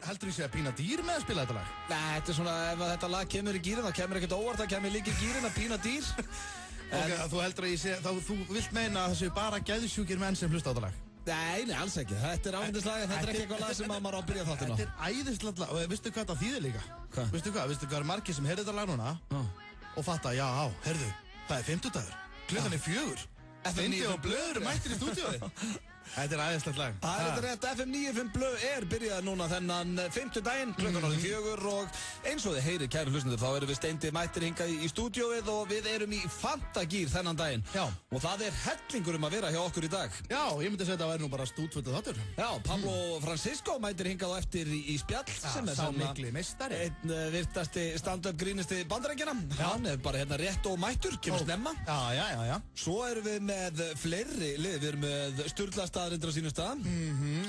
Heldur þú sé að pína dýr með að spila þetta lag? Nei, þetta svona, ef þetta lag kemur í gýrin, þá kemur ekkert óvart, það kemur líka í gýrin að pína dýr. Ok, þú heldur að þú vilt meina að það séu bara geðsjúkir menn sem hlusta á þetta lag? Nei, alls ekki. Þetta ágætislag, þetta ekki eitthvað lag sem maður á að byrja þáttinn á. Þetta æðislegt lag, og veistu hvað það þýðir líka? Hvað? Veistu hvað er margir sem heyrðu þetta lag núna og fatta, já, heyrðu, það er 50-dagur, klukkan er 4. Steindi og Blöður mættir í stúdíói. Þetta er æðislegt lag. Það er rétt, FM 95 Blöð byrjað núna þennan 5. daginn, klukkan orðin 4 og eins og þið heyrir, kæru hlustendur, þá erum við Steindi mættir hingað í stúdíóið og við erum í fantagýr þennan daginn. Já. Og það er hellingur að vera hjá okkur í dag. Já, ég myndi segja að það væri nú bara stútfullið þáttur. Já, Pablo Francisco mættir hingað á eftir í spjall, sem er sá mikli meistari. Einn virtasti stand-up grínisti Bandaríkjanna. Hann er bara hérna rétt og mættur, kemur snemma. Já. Svo erum við með fleiri lið, við erum með Sturla staðarindir á sínum stað.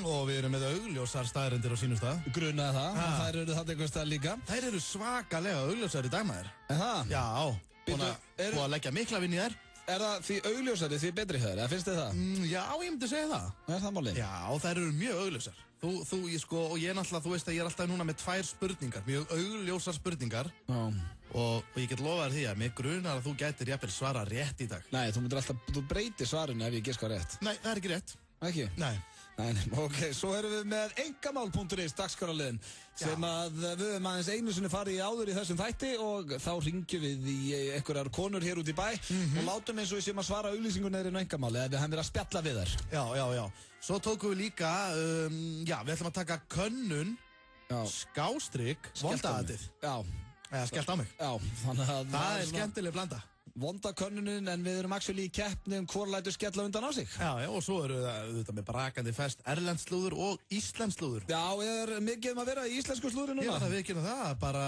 Og við erum með augljósar staðarindir á sínum stað. Grunaði það, þær eru það einhver stað líka. Þær eru svakalega augljósar í dagmaður. Það? Já, búin að leggja mikla vinn í þær. Er það því augljósari, því betri höður, eða finnst þið það? Já, ég myndi segja það. Er það málið? Já, þær eru mjög augljósar. Og ég náttúrulega, þú veist að ég er alltaf núna með 2 spurningar, mjög augljósar spurningar. Já. Og ég get lofað þér því að mig grunar að þú gætir jafnvel svara rétt í dag. Nei, þú breytir svarinu ef ég giska rétt. Nei, það er ekki rétt. Ekki? Nei. Nei, ok, svo erum við með engamál.is dagskráraliðin sem að við höfum aðeins einu sinni farið í áður í þessum þætti og þá ringjum við í einhverjar konur hér út í bæ og látum eins og við séum að svara auglýsingun eða engamáli eða við hefum verið að spjalla við þær. Já. Svo tókum við líka, við ætlum að taka könnun, skástrík, vondaðatið. Já. Eða skellt á mig. Já, þannig að það er skemmtileg blanda. Vonda könnunin en við erum actually í keppni hvor lætur skella undan á sig. Já, og svo eru það með brakandi fest erlendslúður og íslenslúður. Já, er mikið að vera í íslensku slúðri núna? Já, það við ekki það, bara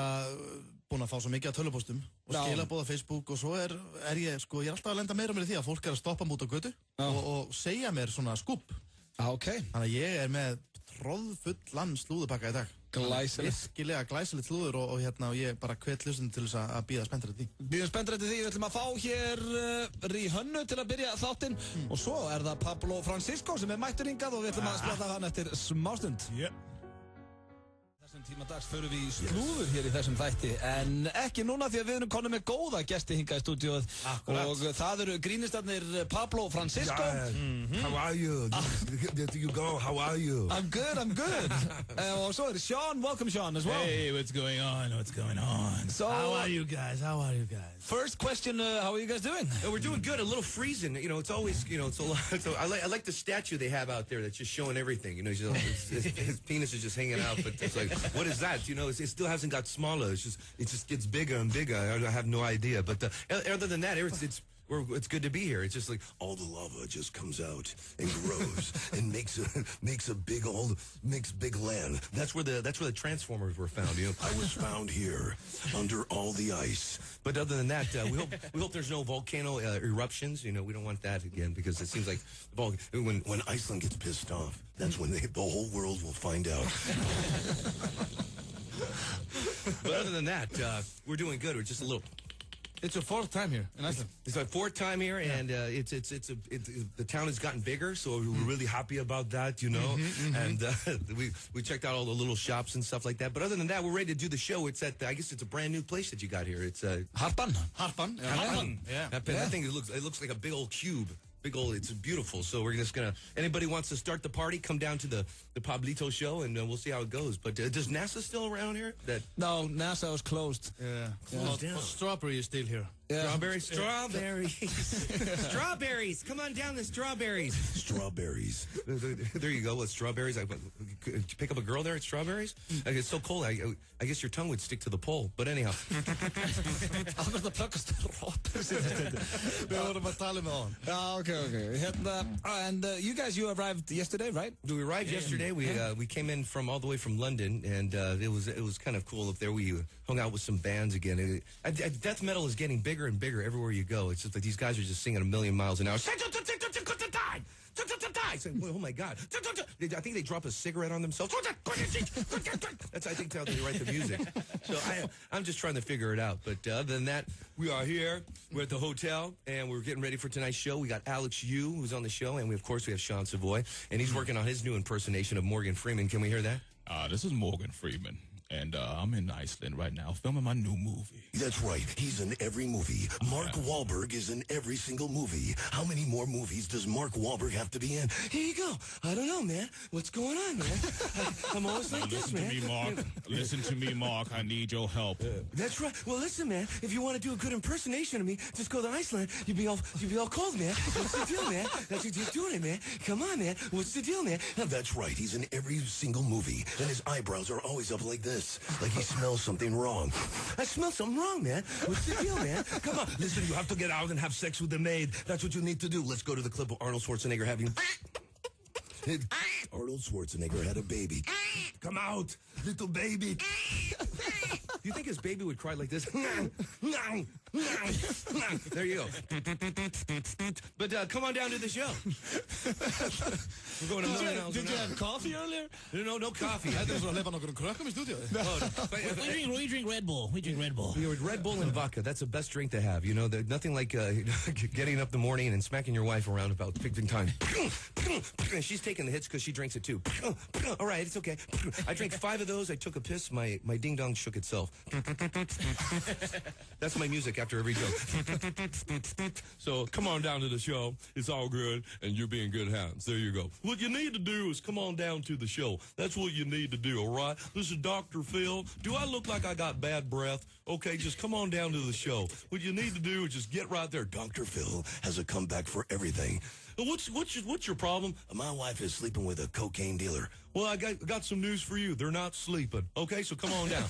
búin að fá svo mikið á tölvupóstum og skilabóð á Facebook og svo er ég er alltaf að lenda meira með því að fólk er að stoppa mút á götu og segja mér svona skúpp. Já, ok. Þannig að ég er með tróðfullan slúðupakka í dag. Glæsilegt. Virkilega glæsilegt slúður og ég bara hvet hlustandi til þess að bíða spenntur eftir því. Bíða spenntur eftir því, við ætlum að fá hér Ríhönnu til að byrja þáttinn og svo er það Pablo Francisco sem er mættur hingað og við ætlum að spjalla hann eftir smástund. Þessum tíma dags förum við í slúður hér í þessum þætti en ekki núna því að við erum konum með góða gesti hingað í stúdíóið og það eru grínistarnir Pablo Francisco. How are you? There you go, how are you? I'm good. Og svo er Sean, welcome Sean as well. Hey, what's going on? So, How are you guys? First question, how are you guys doing? We're doing good, a little freezing, it's always, it's a lot, so I like the statue they have out there that's just showing everything, his penis is just hanging out, but it's like, what is that? It still hasn't got smaller. It just gets bigger and bigger. I have no idea. But other than that, it's good to be here. It's just like all the lava just comes out and grows and makes big land. That's where the transformers were found. I was found here under all the ice. But other than that, we hope there's no volcano eruptions. We don't want that again because it seems like when Iceland gets pissed off, that's when the whole world will find out. But other than that, we're doing good. We're just a little. It's your 4th time here in Iceland. It's my 4th time here, and the town has gotten bigger, so we're really happy about that, And we checked out all the little shops and stuff like that. But other than that, we're ready to do the show. It's I guess it's a brand new place that you got here. It's Harpan. Yeah. That thing it looks like a big old cube. It's beautiful. So we're just gonna. Anybody wants to start the party? Come down to the Pablito show, and we'll see how it goes. But does NASA still around here? No, NASA was closed. Yeah. Well, Strawberry is still here. Yeah. Strawberries. Come on down, the strawberries. Strawberries. There you go. With strawberries, could you pick up a girl there at Strawberries? It's so cold. I guess your tongue would stick to the pole. But anyhow. Okay. And you arrived yesterday, right? We arrived yesterday. We came in from all the way from London, and it was kind of cool up there. We hung out with some bands again. Death metal is getting bigger and bigger everywhere you go. It's just like these guys are just singing a million miles an hour. Oh my God. I think they drop a cigarette on themselves. That's, I think, how they write the music. So I'm just trying to figure it out. But other than that, we are here. We're at the hotel, and we're getting ready for tonight's show. We got Alex Yu, who's on the show, and of course we have Sean Savoy, and he's working on his new impersonation of Morgan Freeman. Can we hear that? This is Morgan Freeman, and I'm in Iceland right now filming my new movie. That's right. He's in every movie. Mark Wahlberg is in every single movie. How many more movies does Mark Wahlberg have to be in? Here you go. I don't know, man. What's going on, man? I'm always like this, man. Listen to me, Mark. Listen to me, Mark. I need your help. That's right. Well, listen, man. If you want to do a good impersonation of me, just go to Iceland. You'll be all cold, man. What's the deal, man? That's what you're doing it, man. Come on, man. What's the deal, man? That's right. He's in every single movie, and his eyebrows are always up like this, like he smells something wrong. I smell something wrong, man. What's the deal, man? Come on. Listen, you have to get out and have sex with the maid. That's what you need to do. Let's go to the clip of Arnold Schwarzenegger having... Arnold Schwarzenegger had a baby. Come out, little baby. You think his baby would cry like this? There you go. But come on down to the show. We're going to $1,000,000. Did you have coffee earlier? No coffee. Þetta er svo að leifa nokkur krökkum í stúdíu. We drink Red Bull. We drink Red Bull. You know, Red Bull and vodka, that's the best drink to have. You know, nothing like getting up in the morning and smacking your wife around about picking time. She's taking the hits because she drinks it too. All right, it's okay. I drank 5 of those. I took a piss. My ding-dong shook itself. That's my music after every joke. So come on down to the show. It's all good, and you'll be in good hands. There you go. What you need to do is come on down to the show. That's what you need to do, all right? This is Dr. Phil. Do I look like I got bad breath? Okay, just come on down to the show. What you need to do is just get right there. Dr. Phil has a comeback for everything. What's your problem? My wife is sleeping with a cocaine dealer. Well, I got some news for you. They're not sleeping. Okay, so come on down.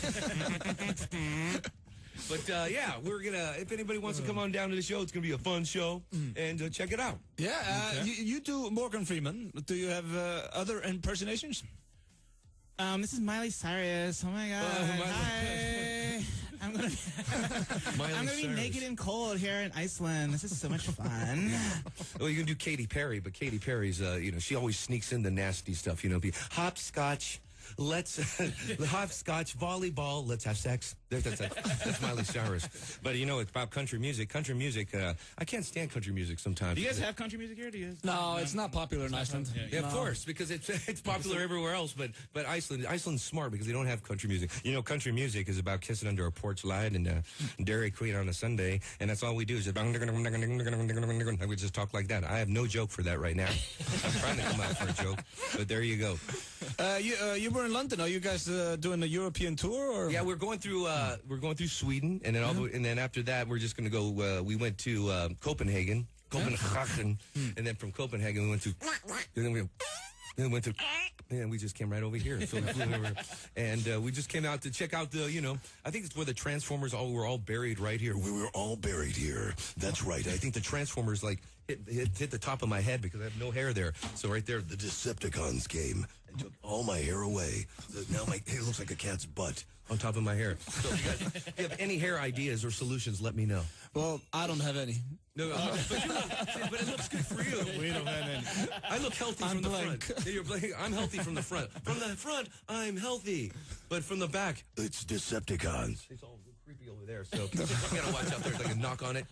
But, yeah, we're going to, if anybody wants to come on down to the show, it's going to be a fun show, and check it out. Yeah, you do Morgan Freeman. Do you have other impersonations? This is Miley Cyrus. Oh, my God. Hi. I'm gonna be naked and cold here in Iceland. This is so much fun. Well, you can do Katy Perry, but Katy Perry's, she always sneaks in the nasty stuff, be hopscotch. Let's hopscotch, volleyball. Let's have sex. That's Miley Cyrus. But it's about country music. Country music. I can't stand country music sometimes. Do you guys have country music here? Do you guys? No, it's not popular in Iceland. Yeah, of course, because it's popular everywhere else. But Iceland's smart because they don't have country music. Country music is about kissing under a porch light and Dairy Queen on a Sunday, and that's all we do is we just talk like that. I have no joke for that right now. I'm trying to come out for a joke, but there you go. You were in London. Are you guys doing a European tour? Or? Yeah, we're going through Sweden, and then and then after that, we're just going to go. We went to Copenhagen, and then from Copenhagen we went to. And we just came right over here. So we flew over, and we just came out to check out the, I think it's where the Transformers were all buried right here. We were all buried here. That's right. I think the Transformers hit the top of my head because I have no hair there. So right there, the Decepticons came and took all my hair away. Now my hair looks like a cat's butt on top of my hair. So if you have any hair ideas or solutions, let me know. Well, I don't have any. No, but it looks good for you. We don't have any. I look healthy from the front. You're blank. I'm healthy from the front. From the front, I'm healthy. But from the back, it's Decepticons. It's all creepy over there. So you gotta watch out. There's like a knock on it.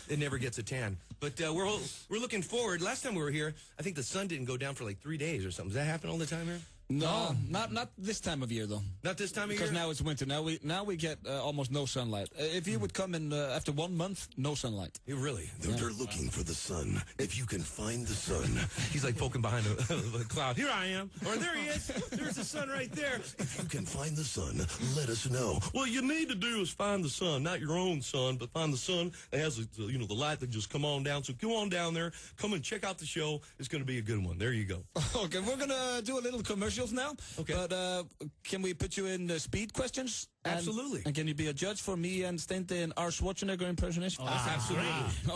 It never gets a tan. But we're looking forward. Last time we were here, I think the sun didn't go down for like 3 days or something. Does that happen all the time here? No, not this time of year though. Not this time of year? Because now it's winter. Now we get almost no sunlight. If you would come in after 1 month, no sunlight. Yeah, really? They're looking for the sun. If you can find the sun. He's like poking behind a cloud. Here I am. Or there he is. There's the sun right there. If you can find the sun, let us know. What you need to do is find the sun. Not your own sun, but find the sun that has the light that just come on down. So go on down there. Come and check out the show. It's going to be a good one. There you go. Okay, we're going to do a little commercial now. Okay. But can we put you in the speed questions? Absolutely. And can you be a judge for me and Steindi in our Schwarzenegger impersonation? Absolutely.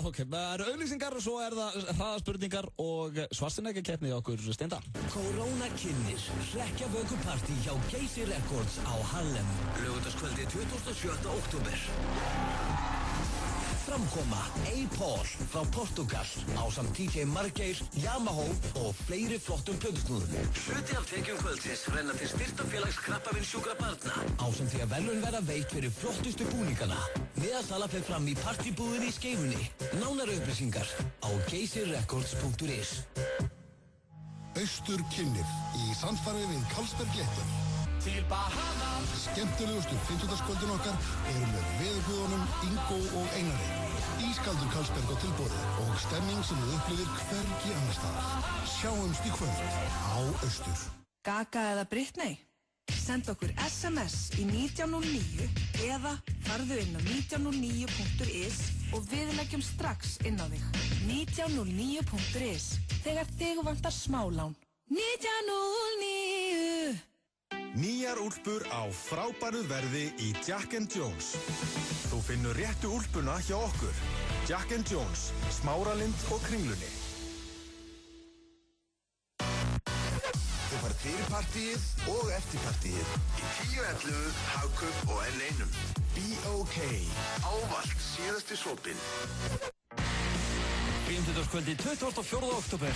Ok, það eru auglýsingar og svo það hraðaspurningar og Schwarzenegger keppni okkur Steinda. Corona kynnis hrekkjavökupartí hjá Geysi Records á Harlem. Laugardagskvöldi 27. október. Framkoma A-Paul frá Portugal ásamt DJ Margeir, Yamaha og fleiri flottum plötusnúðum. Hluti af tekjum kvöldsins renna til styrktarfélags krabbameins-sjúkra barna ásamt því að verðlaun verða veitt fyrir flottustu búningana. Miðasala fer fram í partybúðinni í Skeifunni. Nánari upplýsingar á geysirecords.is. Austur kynnir í samstarfi við Carlsberg Letter. til Bahamas. Skemmtilegustu 50-dagskvöldin okkar eru með veðurguðunum Ingo og Einari. Ískaldur Karlsberg á tilboði og stemming sem þú upplifir hvergi annars staðar. Sjáumst í kvöld á Austur. Gaga eða Britney? Send okkur SMS í 1909 eða farðu inn á 1909.is og við leggjum strax inn á þig. 1909.is. Þegar þig vantar smálán. 1909. Nýjar úlpur á frábæru verði í Jack & Jones. Þú finnur réttu úlpuna hjá okkur. Jack & Jones, Smáralind og Kringlunni. Þú fær fyrir partíið og eftir partíið í 10.11, Hagkaup og N1. Be OK. Ávallt síðasti sopinn. 50-dagskvöldi 24. október.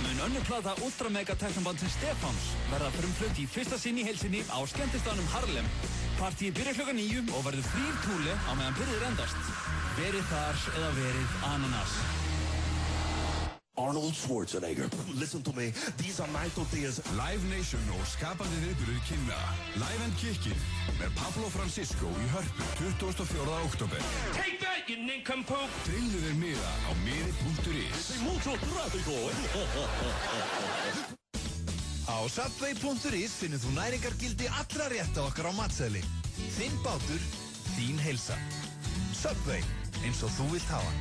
Mun önnur plata ultramega teknobandsins Stefáns verða frumflutt í fyrsta sinn í heilsinni á skemmtistaðnum Harlem. Partíið byrjar klukkan 9 og verður frír túli á meðan byrðir endast. Verið þar eða verið ananas. Arnold Schwarzenegger, listen to me, these are my tortillas. Live Nation og skapandi viðburður kynna Live and Kickin með Pablo Francisco í Hörpu 24. október. Take that, you nincompoop! Trillu þér miða á miði.is. Á Subway.is finnur þú næringargildi allra rétta okkar á matseðli. Þinn bátur, þín heilsa. Subway, eins og þú vilt hafa.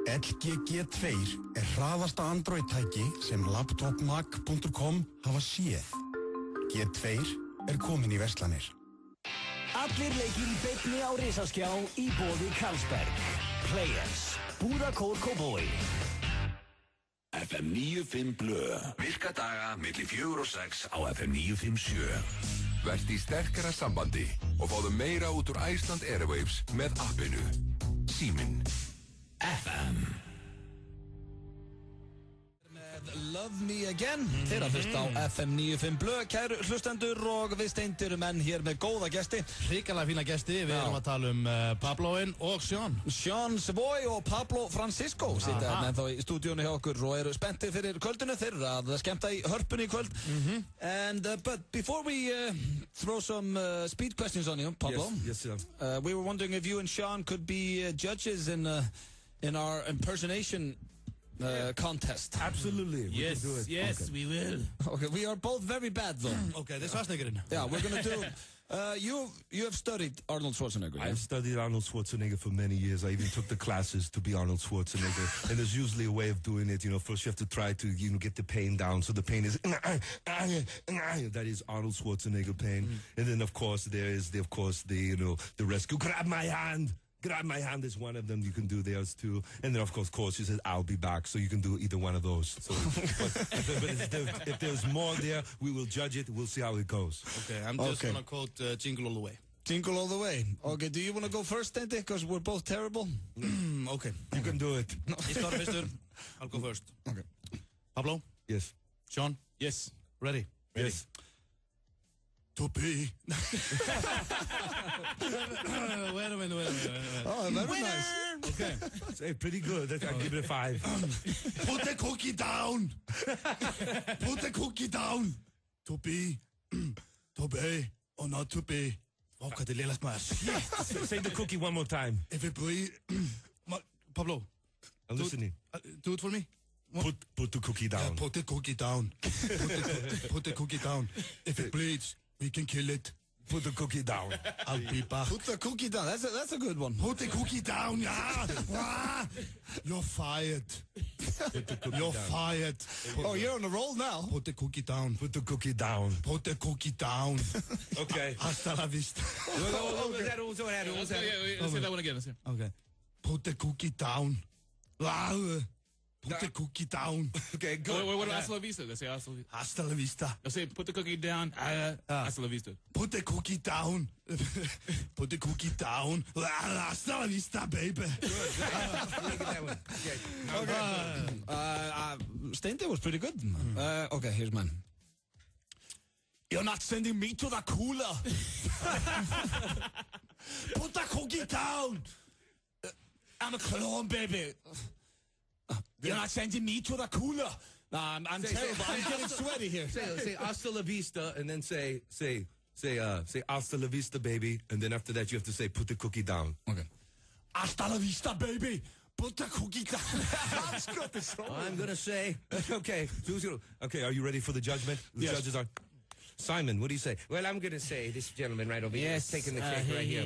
LG G2 hraðasta Android-tæki sem laptopmag.com hafa séð. G2 komin í verslanir. Allir leikir í beinni á risaskjá í boði Carlsberg. Players, Búðakór Kópavogi. FM 95 Blö. Virka daga milli 4 og 6 á FM 957. Verð í sterkara sambandi og fáðu meira út úr Iceland Airwaves með appinu. Síminn. FM. Love Me Again. Þeir að hlusta á FM 95 Blö, kæru hlustendur, og við Steindir menn hér með góða gesti. Hrikalega fína gesti, við erum að tala Pabloinn og Sean. Sean Savoy og Pablo Francisco sitja hérna ennþá í stúdíónu hjá okkur og eru spenntir fyrir kvöldinu. Þeir eru að skemmta í Hörpunni í kvöld. And but before we throw some speed questions on you, Pablo. Yes, sir. We were wondering if you and Sean could be judges in our impersonation contest. Absolutely. Yes, we can do it. Yes, okay. We will. Okay, we are both very bad though. Okay, this Schwarzenegger. Yeah, we're gonna do. You have studied Arnold Schwarzenegger. I've studied Arnold Schwarzenegger for many years. I even took the classes to be Arnold Schwarzenegger. And there's usually a way of doing it. You know, first you have to try to get the pain down. So the pain is that is Arnold Schwarzenegger pain. And then of course there is the rescue. Grab my hand. Grab my hand is one of them. You can do theirs too. And then, of course, she says, I'll be back. So you can do either one of those. So, but if there's more there, we will judge it. We'll see how it goes. Okay, I'm just going to quote Jingle All the Way. Jingle All the Way. Okay, do you want to go first, Steindi? Because we're both terrible. Okay. You can do it. You start, mister. I'll go first. Okay. Pablo? Yes. Sean? Yes. Ready? Yes. To be. Wait a minute. Oh, very nice. Okay. Hey, pretty good. I'll give it a 5. Put the cookie down. Put the cookie down. To be or not to be. Oh, hvað er lélegt maður. Say the cookie one more time. If it bleed. Pablo. I'm listening. Do it for me. Put the cookie down. Yeah, put the cookie down. Put the cookie down. If it bleeds, we can kill it. Put the cookie down. I'll be back. Put the cookie down. That's a good one. Put the cookie down. Yeah. You're fired. You're fired. Oh, you're on the roll now. Put the cookie down. Put the cookie down. Put the cookie down. Okay. Hasta la vista. Let's say that one again. Okay. Put the cookie down. Put the cookie down. Okay, good. What do hasta la vista? Let's say hasta la vista. Hasta la vista. Let's say put the cookie down. Hasta la vista. Put the cookie down. Put the cookie down. Hasta la vista, baby. Steindi was pretty good. Okay, here's mine. You're not sending me to the cooler. Put the cookie down. I'm a clone, baby. You're not sending me to the cooler. I'm terrible. I'm getting sweaty here. Say hasta la vista, and then say hasta la vista, baby, and then after that you have to say put the cookie down. Okay. Hasta la vista, baby. Put the cookie down. I'm gonna say, okay, are you ready for the judgment? The judges are. Simon, what do you say? Well, I'm gonna say this gentleman right over here is taking the cake right here.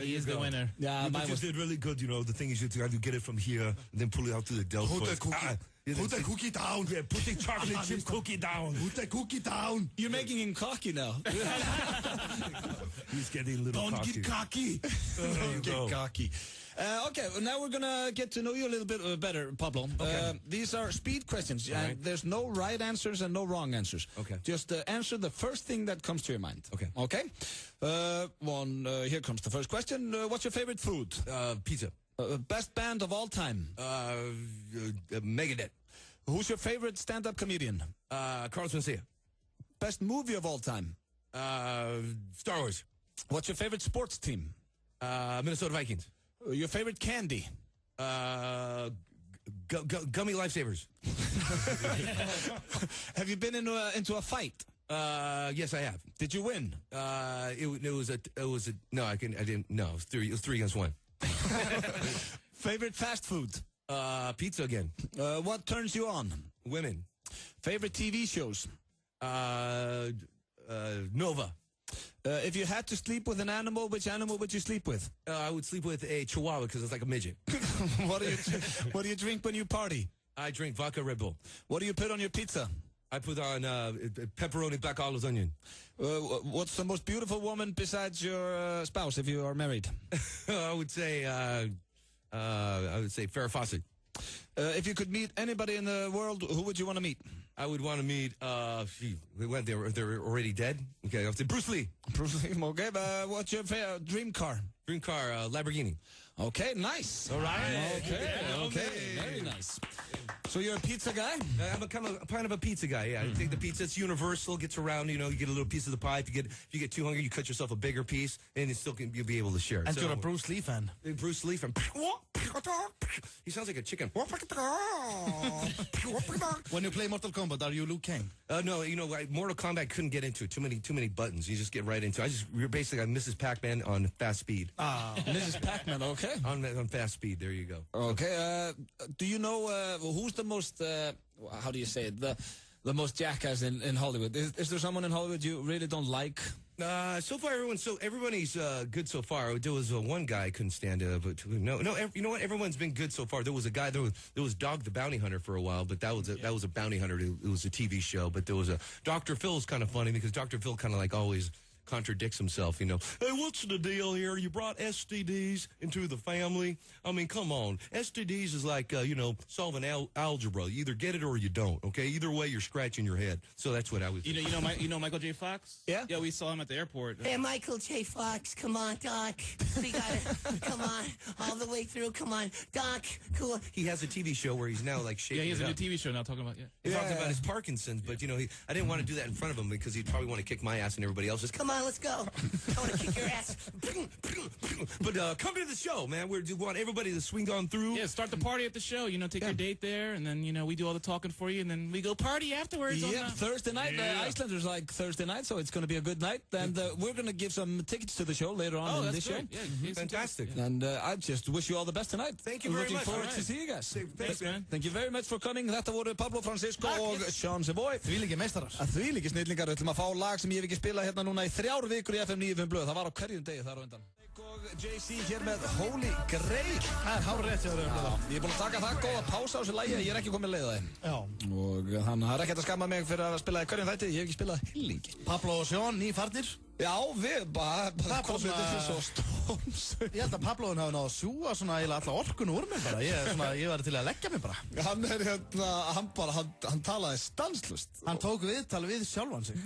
He is the winner. Yeah, mine was did really good. You know, the thing is you have to get it from here and then pull it out to the Del. Put the cookie down. Yeah, put the chocolate chip cookie down. Put the cookie down. You're making him cocky now. He's getting a little cocky. Don't get cocky. Get cocky. Okay, well, now we're gonna get to know you a little bit better, Pablo. Okay. These are speed questions, and there's no right answers and no wrong answers. Okay. Just answer the first thing that comes to your mind. Okay. Okay? Here comes the first question. What's your favorite food? Pizza. Best band of all time? Megadeth. Who's your favorite stand-up comedian? Carlos Mencia. Best movie of all time? Star Wars. What's your favorite sports team? Minnesota Vikings. Your favorite candy? Gummy Lifesavers. Have you been into a fight? Yes, I have. Did you win? It was a no. I didn't. No, it was 3 against 1. Favorite fast food? Pizza again. What turns you on? Women. Favorite TV shows? Nova. If you had to sleep with an animal, which animal would you sleep with? I would sleep with a Chihuahua because it's like a midget. What do you drink when you party? I drink vodka Red Bull. What do you put on your pizza? I put on pepperoni, black olives, onion. What's the most beautiful woman besides your spouse if you are married? I would say Farrah Fawcett. If you could meet anybody in the world, who would you want to meet? I would want to meet. They're already dead. Okay, I'll say Bruce Lee. Bruce Lee. Okay. What's your favorite dream car? Dream car, Lamborghini. Okay, nice. All right. Okay. Very nice. So you're a pizza guy? I'm a kind of a pizza guy. Yeah, I take the pizza. It's universal. Gets around. You know, you get a little piece of the pie. If you get too hungry, you cut yourself a bigger piece, and you'll be able to share it. And you're a Bruce Lee fan. Bruce Lee fan. He sounds like a chicken. When you play Mortal Kombat, are you Liu Kang? No, Mortal Kombat couldn't get into it. Too many buttons. You just get right into it. You're basically I'm Mrs. Pac-Man on fast speed. Mrs. Pac-Man, okay. On fast speed, there you go. Okay, do you know who's the most, how do you say it, the most jackass in Hollywood? Is there someone in Hollywood you really don't like? So far, everybody's good so far. There was one guy I couldn't stand it, but you know what? Everyone's been good so far. There was a guy. There was Dog the Bounty Hunter for a while, but that was a bounty hunter. It was a TV show. But there was a Dr. Phil's kind of funny because Dr. Phil kind of like always contradicts himself, Hey, what's the deal here? You brought STDs into the family. I mean, come on. STDs is like, solving algebra. You either get it or you don't, okay? Either way, you're scratching your head. So that's what I was You know Michael J. Fox? Yeah? Yeah, we saw him at the airport. Hey, Michael J. Fox, come on, Doc. We got it. Come on, all the way through. Come on, Doc. Cool. He has a TV show where he's now like shaking. Yeah, he has it a new up. TV show now talking about He talks about his Parkinson's, but I didn't want to do that in front of him because he'd probably want to kick my ass and everybody else's. Come on, let's go. I want to kick your ass. But come to the show, man. We want everybody to swing on through. Yeah, start the party at the show. Take your date there, and then we do all the talking for you, and then we go party afterwards. Yeah, Thursday night. Icelanders like Thursday night, so it's going to be a good night. And we're going to give some tickets to the show later on in this show. Yeah, fantastic. And I just wish you all the best tonight. Thank you very much. Looking forward to see you guys. Thanks, man. Thank you very much for coming. Þetta voru Pablo Francisco og Sean Savoy. Þvílíkir meistarar. Þvílíkir snillingar. Við ætlum að fá lag sem ég hef ekki spilað hérna núna í 3 vikur í FM 95 blöð. Það var á hverjum degi þar á undan. Og JC hér með Holy Grail. Það hár rétt hjá þér. Ég er búinn að taka það góða pása á þessu lagi. Ég ekki komið leið á þeim. Já. Og þannig að það ekkert að skamma mig fyrir að spila í hverjum þætti. Ég hef ekki spilað heilingi. Pablo og Sean, nýfarnir. Já, við bara komum þetta svo stóms. Ég held að Pabloðin hafi náðu að sjúa svona eiginlega alla orkunu úr mér bara. Ég var til að leggja mig bara. Hann talaði stanslust. Hann tók viðtal við sjálfan sig.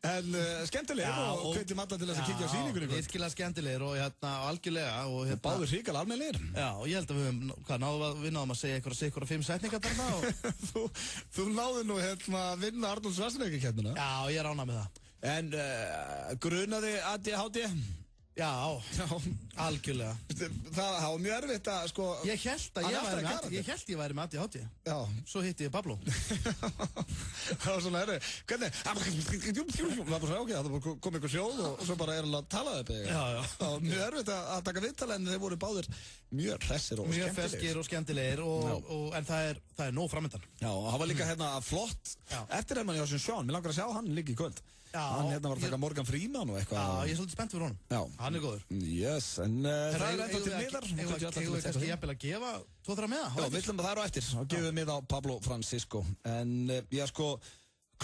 En skemmtilegir og hvetjum alla til þess að kíkja á sýningunni. Virkilega skemmtilegir og algjörlega. Báður hrikalega almennilegir. Já, og ég held að við náðum að segja einhverja 5 setningar þarna. Þú náðu nú að vinna Arnold Schwarzenegger keppnina. Já, ég ánægð með það. En grunaði ADHD? Já, algjörlega. Það var mjög erfitt að sko... Ég hélt ég væri með ADHD. Já. Svo hitti ég Pablo. Það var svona erfitt. Hvernig? Það var bara svona, ok, það kom einhver hljóð og svo bara að tala upp. Já. Það var mjög erfitt að taka viðtala en þeir voru báðir mjög hressir og skemmtilegir. Mjög ferskir og skemmtilegir en það er nóg framöndan. Já, og það var líka flott eftirherman hjá Sean. Mér langar að sjá hann líka í kvöld. Hann var að taka Morgan Freeman og eitthvað. Já, ég er svolítið spennt fyrir honum. Já. Hann er góður. Yes, en það er ennþá til miðar. Eigum við kannski jafnvel að gefa 2-3 miða? Já, við ætlum að það eru eftir. Þá gefum við miða á Pablo Francisco. En já, sko,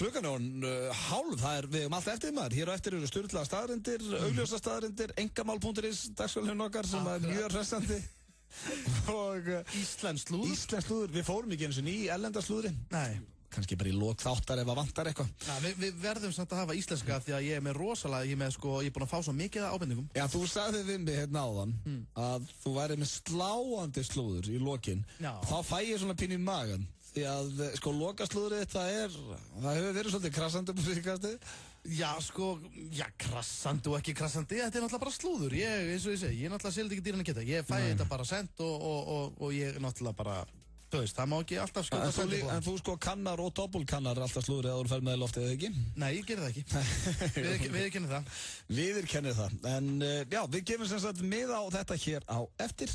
klukkan er hálf. Við hefum allt eftir maður. Hér á eftir eru sturlaða staðarindir, augljósa staðarindir, engamál.is, dagskrálinn okkar sem er mjög hressandi. Og Íslenskt slúður. Við fórum ekki eins og í erlenda slúðri. Nei. Kannski bara í lok þáttar ef að vantar eitthvað. Já, við verðum samt að hafa íslenska því að ég er með rosalega, ég er búin að fá svo mikið ábendingum. Já, þú sagði við mig hérna áðan að þú væri með sláandi slúður í lokin. Já. Þá fæ ég svona pínu í magan. Því að, sko, lokaslúðrið, það hefur verið svolítið krassandi på síðkastið. Já, sko, krassandi og ekki krassandi, þetta er náttúrulega bara slúður. Eins og ég segi, ég náttúrulega selði ekki dýran að geta. Ég fæ þetta bara sent og ég náttúrulega bara... Þú veist, það má ekki alltaf skjóta sendi på það. En þú sko kannar og doppulkannar alltaf slúðrið að þú fer með í loftið, eða ekki? Nei, ég gerir það ekki. Viðurkennir það. Viðurkennir það. En já, við gefum sem sagt miða á þetta hér á eftir.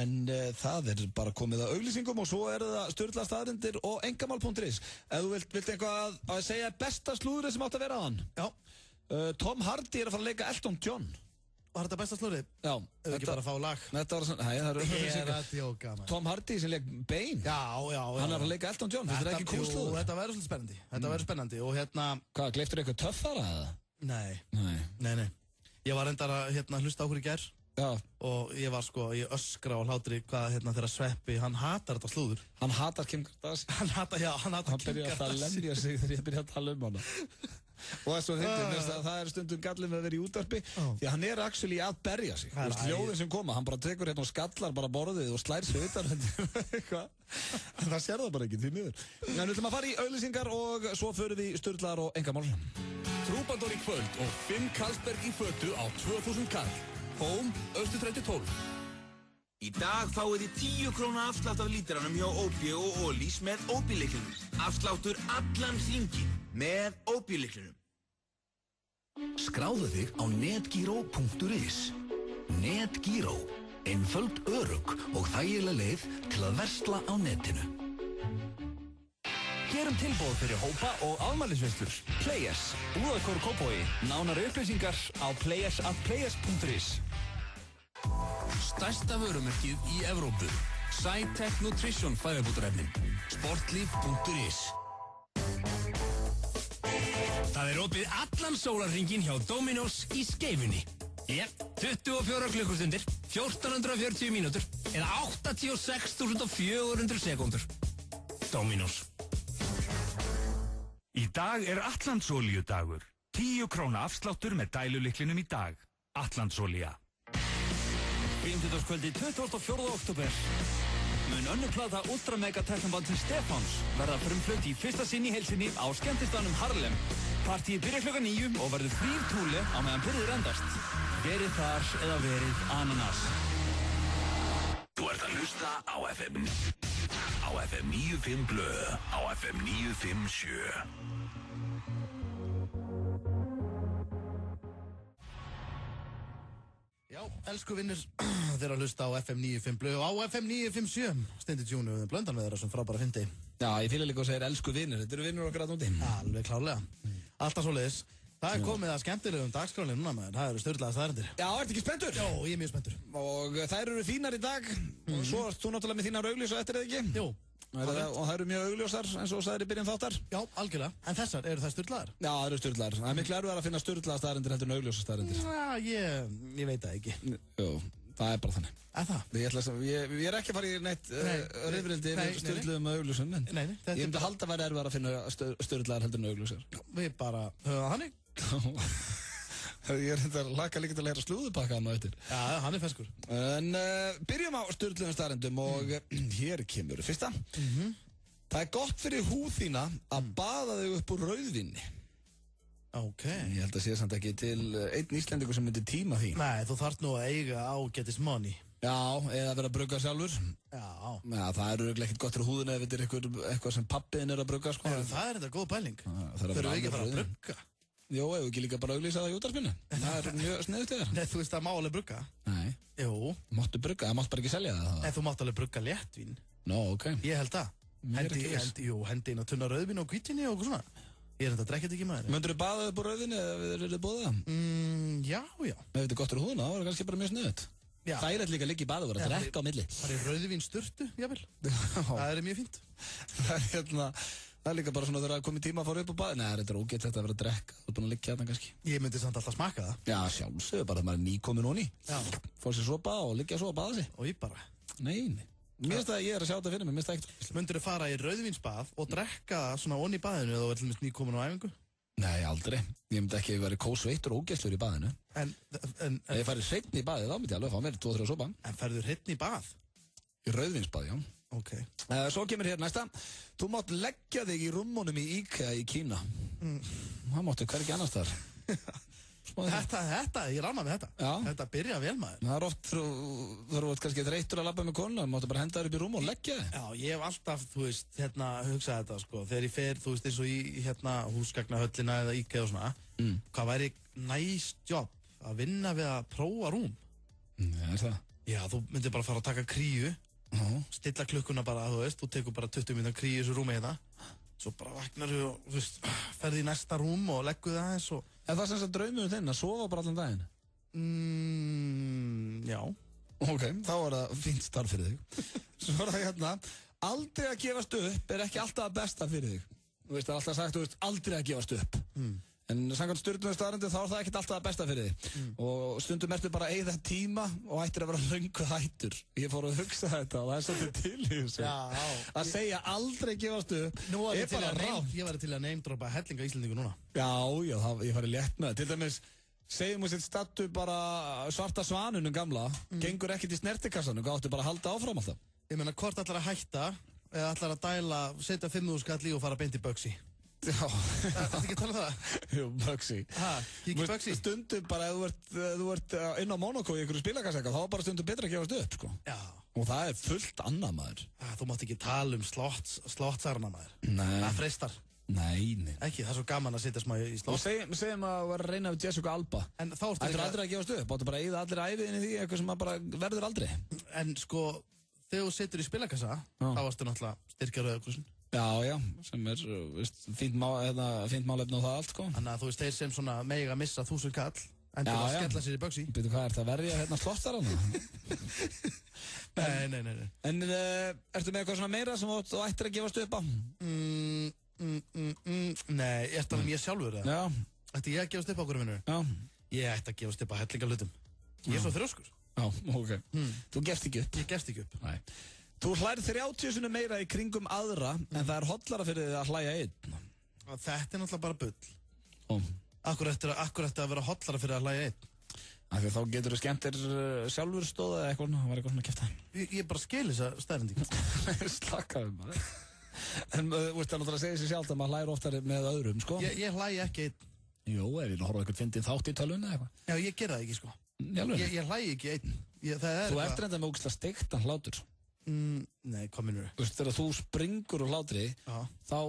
En það er bara komið að auglýsingum og svo eru það sturlaða staðarindir og engamál.is. Ef þú vilt eitthvað að segja besta slúðrið sem átt að vera á hann. Já. Tom Hardy er að fara að leika Elton John. Var þetta besta slúðrið? Já. Ef ekki bara að fá lag. Þetta var svona, það eru ég er að djóka, maður. Tom Hardy sem leik Bane. Já. Hann er að leika Elton John, þetta er ekki cool slúður. Þetta verður svolítið spennandi. Og hérna... Hvað, gleiftur eitthvað töffara eða? Nei. Ég var reyndar að hlusta á okkur í gær. Já. Og ég var sko, ég öskra á hlátri hvað þegar Sveppi, hann hatar þetta slúður. Hann hatar Kim Kardashian. Hann hatar Kim Kardashian. Hann byrja að lemja sig þegar ég byrja að tala um hana. Og þess að það er stundum gallið með að vera í útvarpi því að hann er actually að berja sig. Þú veist, ljóðin sem koma, hann bara tekur hérna og skallar bara borðið og slær sig utan það sér það bara ekki, því miður. En við ætlum að fara í auglýsingar og svo förum við í sturlaðar og engamál. Trúbador í kvöld og 5 Karlsberg í fötu á 2000 kall. Hóm, Austurstræti 12. Í dag fáið þið 10 króna afslátt af lítranum hjá Óbí og Ólís með Óbí-lyklunum. Afsláttur allan hringinn með Óbí-lyklunum. Skráðu þig á netgyro.is. Netgyro. Einföld, örugg og þægileg leið til að versla á netinu. Gerum tilboð fyrir hópa og afmælisveislur. Players, Búðarkór Kópavogi. Nánari upplýsingar á players@players.is. Stærsta vörumerkið í Evrópu. SciTech Nutrition fæðubótarefnin. Sportlíf.is. Það er opið allan sólarhringinn hjá Dominos í Skeifunni. 24 klukkustundir, 1440 mínútur eða 86.400 sekúndur. Dominos. Í dag er Atlandsolíudagur. 10 króna afsláttur með dælulyklinum í dag. Atlandsolía. 50. kvöldi 24. október mun önnur plata ultramega teknobandsins Stefáns verða frumflutt í fyrsta sinn í heilsinni á skemmtistaðnum Harlem. Partíið byrjar klukkan 9 og verður frír túli á meðan byrðir endast. Verið þar eða verið ananas. Þú ert að hlusta á FM 95 blö, á FM 957. Já, elsku vinnur, þeir að hlusta á FM 95 blöð og á FM 957 Steindi Tjúnu við blöndan með þeirra sem frábæra fyndi. Já, ég fýla líka og segir elsku vinnur, þetta eru vinnur okkar að núti. Alveg klárlega, alltaf svoleiðis. Það er komið að skemmtilegum dagskrálinn núna maður, það eru sturlaðar staðarindir. Já, ertu ekki spenntur? Já, ég er mjög spenntur. Og þær eru fínar í dag og svo ert þú náttúrulega með þínar auglýs og eftir eða ekki? Jú. Og það eru mjög augljósar eins og sagðir í byrjun þáttar. Já, algjörlega. En þessar, eru það sturlaðar? Já, það eru sturlaðar. Það er miklu erfiðara að finna sturlaðar staðarindir heldur en augljósar staðarindir. Já, ég veit það ekki. Jú, það er bara þannig. Það? Ég er ekki að fara í neitt rifrildi yfir sturluðum og augljósum, en ég myndi halda að vera erfiðara að finna sturlaðar heldur en augljósar. Við bara höfum það þannig. Ég er þetta laka líka til að læra slúðupakka hann á eftir. Já, hann er feskur. En byrjum á sturluðum staðarindum og hér kemur fyrsta. Það er gott fyrir húð þína að baða þig upp úr rauðvinni. Ok. Ég held að sé samt ekki til einn Íslendingur sem myndi tíma því. Nei, þú þarft nú að eiga ágætis money. Já, eða vera að brugga sjálfur. Já. Já, það er örugglega ekkert gott fyrir húðina ef þetta er eitthvað sem pappiðin er að brugga, sko. Það er þetta góð pæling. Þurfum við ekki að fara að brugga? Jó, ef við ekki líka bara auglýsa það í útvarpinu. Það er mjög sniðugt í þér. Nei, þú veist að má alveg brugga? Nei. Jú. Máttu brugga, það mátt bara ekki selja það. Nei, þú mátt alveg brugga léttvín. Nó, ok. Ég held það. Hendi inn að tunna rauðvín og hvítinni og eitthvað svona. Ég er þetta að drekka þetta ekki maður. Möndur þú baða upp á rauðvinni eða við erum búið það? Já. Ef þetta er gott fyrir húðina, þá er það kannski bara mjög sniðugt. Það er líka að liggja í baði og vera að drekka á milli. Það er rauðvín sturtu, jável. Það er mjög fínt. Það er líka bara svona þegar það er komið tíma að fara upp á baði. Nei, þetta er ógeðslegt að vera að drekka. Þú er búin að liggja þarna kannski. Ég myndi samt alltaf smaka það. Já, sjálfsögðu bara að maður er nýkomin onni. Fór sér sopa og liggja svo að baða sig. Og ég bara. Nei. Mér finnst það að ég er að sjá þetta fyrir mig, mér finnst það ekkert. Myndirðu fara í rauðvínsbað og drekka það svona onni í baðinu eða þú ert til dæmis nýkomin á æfingu? Nei, aldrei. Ég myndi ekki verið kósveittur og ógeðslur í baðinu. Ef ég farið hreinn í baðið, þá myndi ég alveg fá mér 2-3 sopa. En ferðu hreinn í bað? Í rauðvínsbað, já. Ok. Svo kemur hér næsta. Þú mátt leggja þig í rúmmunum í IKEA í Kína. Það máttu hvergi annars þar. Þetta, ég ráma með þetta. Já. Þetta byrja vel maður. Það er oft, þú ert kannski þreyttur að labba með konuna, þú máttu bara henda þér upp í rúm og leggja þig. Já, ég hef alltaf, þú veist, hugsað þetta, sko. Þegar ég fer, þú veist, eins og í, húsgagnahöllina eða IKEA og svona, hvað væri næst jobb að vinna við að prófa rúm? Nei, er það? Já, þú myndir bara fara að taka kríu, stilla klukkuna bara, þú veist, þú tekur bara 20 mínútur kríu í þessu rúmi hérna, svo bara vaknar þú og, þú veist, ferði í næsta rúm og leggur það aðeins og... Er það sem þess að draumur þinn að sofa bara allan daginn? Já. Ok, þá er það fínt starf fyrir þig. Svo er það hérna, aldrei að gefast upp er ekki alltaf að besta fyrir þig. Þú veist, það er alltaf sagt, þú veist, aldrei að gefast upp. En samkvæmt Sturlunni staðreyndir þá er það ekkert alltaf að besta fyrir þig. Og stundum ertu bara að eyða tíma og ættir að vera löngu hættur. Ég fór að hugsa þetta og það er svolítið til í þessu. Að segja aldrei gefast upp er bara rátt. Ég var til að neymdropa hellinga Íslendingu núna. Já, ég farið létt með það. Til dæmis, segjum við sitt stattu bara Svarta Svanunum gamla, gengur ekkert í snertikassanum, áttu bara að halda áfram alltaf. Ég meina, hvort ætlar að hætta eða ætlar að dæla, setja 5.000 skall í og fara beint í Bugsy? Já. Þetta ekki að tala um það? Jú, Bugsy. Kíkja í Bugsy? Stundum bara, ef þú ert inn á Monaco í einhverju spilakassaka, þá er bara stundum betra að gefast upp, sko. Já. Og það er fullt annað, maður. Þú mátt ekki tala um slottsarna, maður. Nei. Það freistar. Nei. Ekki, það er svo gaman að setja smá í slott. Og segjum að vera að reyna við Jessica Alba. En þá ertu ættir aldrei að gefast upp, áttu bara að eyða allir æviðinni því, eitthvað sem bara verður aldrei. En sko, þegar þú setur í spilakassa, þá varstu náttúrulega styrkja Rauða krossin. Já, sem er fínt málefni á það allt, sko. Þannig að þú veist, þeir sem svona mega missa 1000 kall, endur að skella sér í Bugsy. Býtu, hvað ert að verja hérna slottarana? Nei. En ertu með eitthvað svona meira sem þú ættir að gefast upp á? Nei, ertu alveg mér sjálfur, eða? Já. Ætti ég að gefast upp á hverju minnur? Já. Ég ætti að gefast upp á hellinga hlutum. Ég er svo þrjóskur. Já, ok. Þú gefst ekki upp? Ég gefst ekki upp. Nei. Þú hlær 30 sinni meira í kringum aðra, en það er hollara fyrir þig að hlæja einn. Þetta er náttúrulega bara bull. Akkur ætti að vera hollara fyrir að hlæja einn. Af því þá getur þú skemmt þér sjálfur stóða eða eitthvað, það var eitthvað svona að kæfta. Ég bara skil þessa staðreyndingu. Slakaðu bara. En þú veist það náttúrulega að segja sér sjálf að maður hlægir oftar með öðrum, sko. Ég hlægi ekki einn. Jú, ef ég horfa eitthvað fyndið þátt í tölvunni eða eitthvað. Já, ég gera það ekki, sko. Ég hlægi ekki einn. Þú ert reynda með ógeðslega steiktan hlátur. Nei, hvað minnur þau? Þú veist, þegar þú springur úr hlátri, þá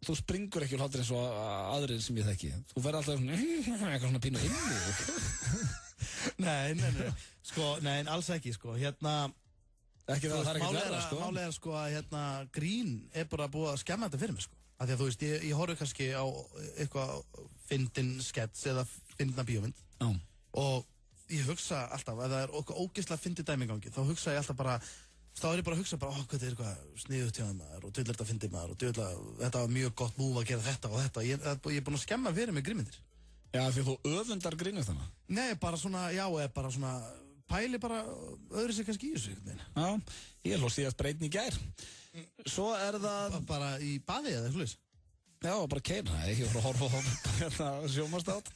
þú springur ekki úr hlátri eins og aðrir sem ég þekki. Þú verður alltaf svona, eitthvað svona pínu inni. Nei. Sko, nei, alls ekki, sko. Ekki það er ekkert verða, sko. Málið er, sko, að grín er bara búið að skemma þetta fyrir mig, sko. Af því að þú veist, ég horfi kannski á eitthvað fyndin skets eða fyndna bíómynd. Og ég hugsa alltaf, ef það er okkur ógeðslega fyndið dæmi í gangi, þá hugsa ég alltaf bara, þá er ég bara að hugsa bara, hvað er eitthvað sniðugt hjá maður og dullir þetta fyndið maður og þetta var mjög gott múf að gera þetta og þetta. Ég er búin að skemma fyrir mig grímyndir. Já, því þú öfundar grínast hana? Nei, bara svona, bara svona, pæli bara öðru sig kannski í þessu. Já, ég hló síðast breytni í gær. Svo er það... Bara í baði eða eitthvað? Já, bara keira, ekki bara horfa á hérna sjónvarpsþátt.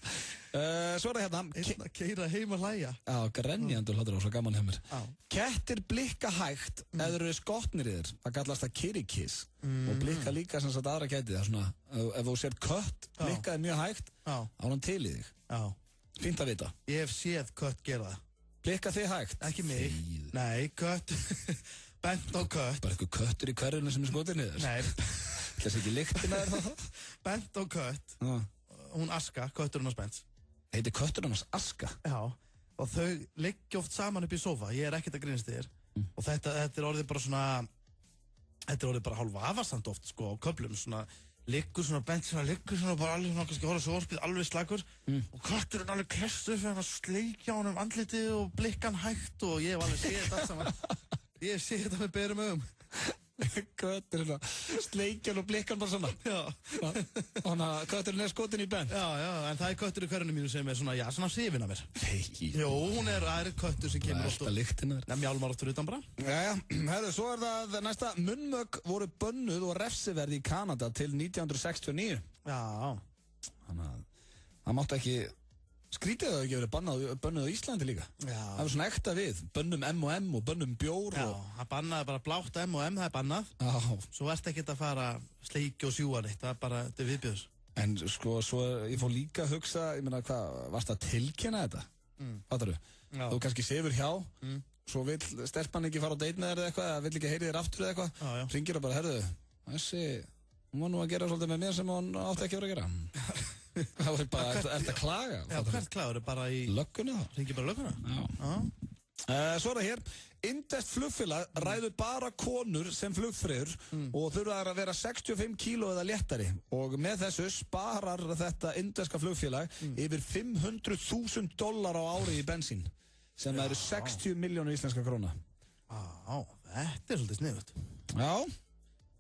Svo er það hérna... Einn að keira heim að hlæja. Já, grenjandur hlátur á, svo gaman hjá mér. Kettir blikka hægt ef þeir eru skotnir í þér. Það kallast það kitty kiss. Og blikka líka sem sagt aðra ketti. Það er svona, ef þú sér kött blikkaði mjög hægt, á hann til í þig. Já. Fínt að vita. Ég hef séð kött gera það. Blikka þig hægt? Ekki mig. Nei, kött. Bent á kött. Bara eitthvað köttur í hverjunu sem er skotið niður? Nei. Þessi ekki lyktina er það? Bent á kött. Hún Aska, kötturinn hans Bents. Heitir kötturinn hans Aska? Já. Og þau liggja oft saman upp í sófa. Ég er ekkert að grínast þér. Og þetta er orðið bara svona... Þetta er orðið bara hálf vafasamt oft, sko, á köflum. Svona, liggur svona Bent, liggur svona bara alveg svona, kannski horfa sjónvarpið alveg slagur. Og kötturinn alveg klestur fyrir hann að sleikja honum andlitið og blikka hann hægt. Og ég hef alveg séð þetta allt saman. Ég sé þetta með berum augum. Kötturinn að sleikjan og blikkan bara svona. Já. Þannig að kötturinn er skotin í Bent. Já, en það er köttur í hverjunum mínu sem er svona, já, svona hrifin af mér. Nei. Jó, það er köttur sem kemur oft. Það er lyktin þér. Nei, mjálmar oft fyrir utan bara. Jæja, herru, svo er það næsta. Munnmök voru bönnuð og refsiverð í Kanada til 1969. Já. Þannig að það mátti ekki... Skrítið að það ekki verið bönnuð á Íslandi líka. Já. Það var svona ekta við. Bönnum M&M og bönnum bjór. Já, það bannaði bara blátt M&M, það er bannað. Já. Svo ert ekkert að fara sleikja og sjúga neitt, það er bara, þetta er viðbjöðs. En sko, ég fór líka að hugsa, ég meina hvað, varst að tilkynna þetta? Fattarðu? Já. Þú kannski sefur hjá, svo vill stelpan ekki fara á date með þér eða eitthvað, eða vill ekki heyri þér aftur eða eitthvað. Hringir og bara, herðu, hún var nú að gera svolítið með mér sem hún átti ekki að vera að gera. Það var bara, ert að klaga? Já, hvert klagur? Bara í... Lögguna þá? Ringir bara lögguna? Já. Svo er það hér, indest flugfélag ræður bara konur sem flugfreyjur og þurfa að vera 65 kíló eða léttari og með þessu sparar þetta indeska flugfélag yfir $500.000 á ári í bensín sem eru 60 milljónir íslenska króna. Þetta er svolítið sniðugt. Já.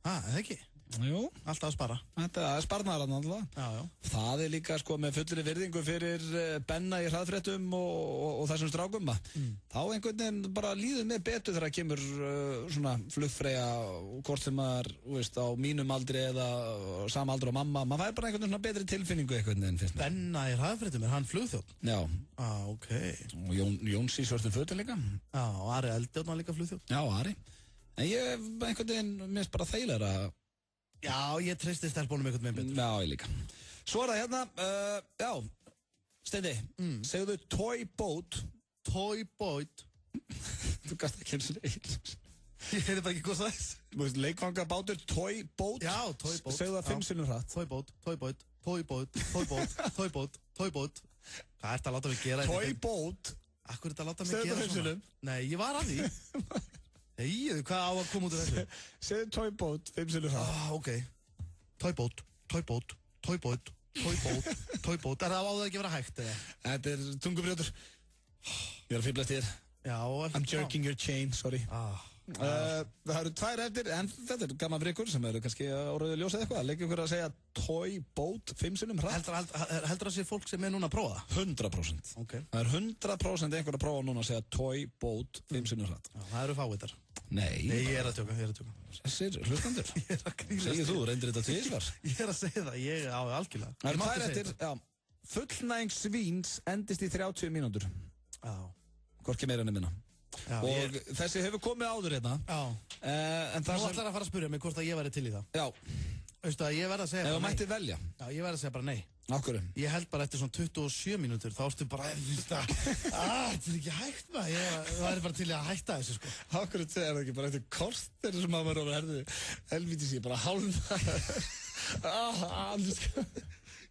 Eða ekki? Jú. Alltaf að spara. Þetta er sparnaðar alltaf. Já. Það er líka sko með fullri virðingu fyrir Benna í hraðfréttum og þessum strákum. Þá einhvern veginn bara líður með betur þegar það kemur svona flugfreyja hvort sem maður, veist, á mínum aldri eða sama aldri á mamma. Maður fær bara einhvern veginn svona betri tilfinningu einhvern veginn, finnst mér. Benna í hraðfréttum, er hann flugþjónn? Já. Ok. Og Jóns í svörtum fötum líka. Já, og Ari Eldjárn var líka flugþjónn. Já, Ari. En ég einhvern veginn minnst bara þeilara. Já, ég treysti stelpunum einhvern veginn betur. Já, ég líka. Svo er það hérna, já, Steindi, segðu þau toy boat. Toy boat? Þú gast ekki eins og einn. Ég heyrði bara ekki hvað það er. Þú veist, leikvangabátur, toy boat. Já, toy boat. Segðu það 5 sinnum hratt. Toy boat, toy boat, toy boat, toy boat, toy boat, toy boat. Hvað ert að láta mig gera þetta? Toy boat. Akkur ert að láta mig gera svona? Nei, ég var að því. Nei, hvað á að koma út af þessu? Segðu toy boat, 5 sinnum hratt. Ok. Toy boat, toy boat, toy boat, toy boat, toy boat. Er það á það ekki vera hægt, eða? Þetta er tungubrjótur. Ég er að fýblast þér. Já. I'm jerking your chain, sorry. Það eru 2 eftir, en þetta er gaman fyrir ykkur sem eru kannski á rauðu ljósi eða eitthvað. Leikir ykkur að segja toy boat, 5 sinnum hratt. Heldur það sé fólk sem er núna að prófa það? 100%. Ok. Það er 100% einhver að prófa núna að segja toy boat, 5 sinnum hratt. Já, það eru fávitar. Nei, ég er að tjóka. Þessir hlustandur. Ég er að grínast. Segir þú, reyndir þetta tvísvar? Ég er að segja það, ég á algjörlega. Það eru 2 eftir, já. Fullnæging svíns endist í 30 mínútur. Já. Hvorki meira en minna. Já, og þessi hefur komið áður hérna. Já. En þú ætlar að fara að spyrja mig hvort að ég væri til í það. Já. Veistu að ég verð að segja bara nei. Ef þú mættir velja. Já, ég verð að segja bara nei. Akkur? Ég held bara eftir svona 27 mínútur, þá ertu bara, þetta er ekki hægt maður. Það er bara til að hætta þessu, sko. Akkur er það ekki bara eftir kortir sem að maður er herðu. Helvítis ég bara hálfa.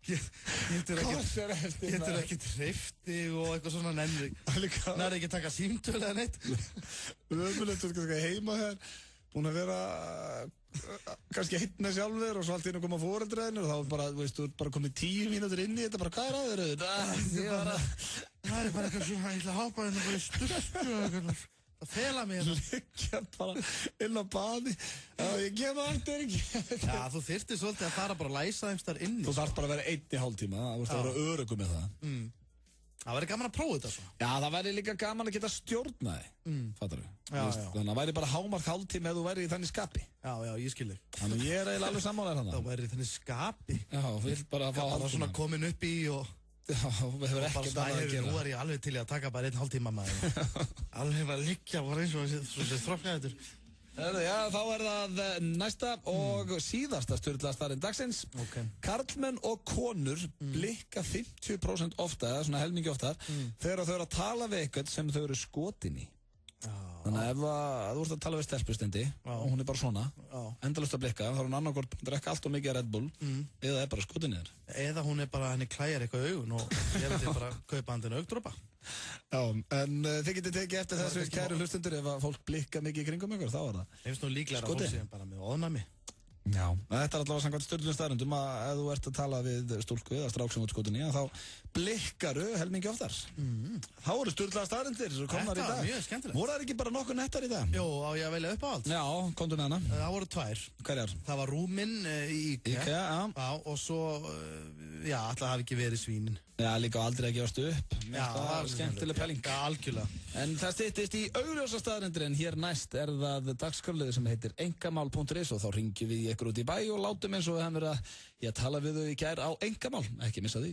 Getur ekki treyfti og eitthvað svona nennri. Nær ekki taka símtölu eða neitt. Ömulegt, þú veist, heima hér, búin að vera kannski heitna sjálfur og svo allt inn að koma fóreldræðinu og þá bara, þú veist, þú er bara komið 10 mínútur inn í þetta, bara hvað er að þér auðvitað? Það er bara eitthvað svona, ég ætla að hápa hérna bara í styrstu og eitthvað. Það fela mig hérna. Liggja bara inn á baði. Já, ég gef það eftir ekki. Já, þú þyrftir svolítið að fara bara að læsa þeim starf inni. Þú þarf bara að vera 1,5 tíma, þú veist að vera örugum með það. Það væri gaman að prófa þetta svo. Já, það væri líka gaman að geta stjórnaði, fattar við. Já. Þannig að það væri bara hámark hálftími ef þú væri í þannig skapi. Já, ég skil þig. Þannig ég eiginlega alveg sammálaður hann. Það væri í þannig skapi. Já, vill bara fá hálftíma. Svona komin upp í og... Já, hefur ekkert annað að gera. Nú er ég alveg til í að taka bara 1,5 tíma maður. Alveg bara liggja bara eins og þessi þrokknæður. Já, þá það næsta og síðasta sturlaða staðreynd dagsins. Karlmenn og konur blikka 50% ofta, eða svona helmingi oftar, þegar þau eru að tala við eitthvað sem þau eru skotin í. Þannig að ef þú ert að tala við stelpustendi og hún er bara svona, endalaust að blikka, þá er hún annarkvort að drekka allt og mikið Red Bull eða er bara skotin í þér. Eða hún er bara, henni klæjar eitthvað í augun og ég veit ég bara kaupa handinu augdropa. Já, en þið getið tekið eftir þessu kæru hlustundur ef að fólk blikka mikið í kringum ykkur, þá er það. Ég finnst nú líklega að fólk sé bara með óðnami. Já, þetta er allavega samkvæmt sturlum staðreyndum að ef þú ert að tala við stúlku eða strák sem út skotinni, þá blikkaru helmingi oftar. Þá eru sturlaða staðreyndir komnar í dag. Þetta var mjög skemmtilegt. Voru það ekki bara nokkuð nettar í dag? Jó, á ég að velja upp á allt. Já, komdu með hana. Það voru 2. Hverjar? Það var rúminn í IKEA. Já, og svo, alltaf hafi ekki verið svínin. Já, líka aldrei að gefast upp. Já, það var skemmtileg pæling. Já, algjörlega. En það styttist í augljósa staðreyndir en hér næst er það dagskrárliðið sem heitir engamál.is og þá ringjum við ykkur út í bæ og látum eins og við hefum verið að tala við þau í gær á engamál. Ekki missa því.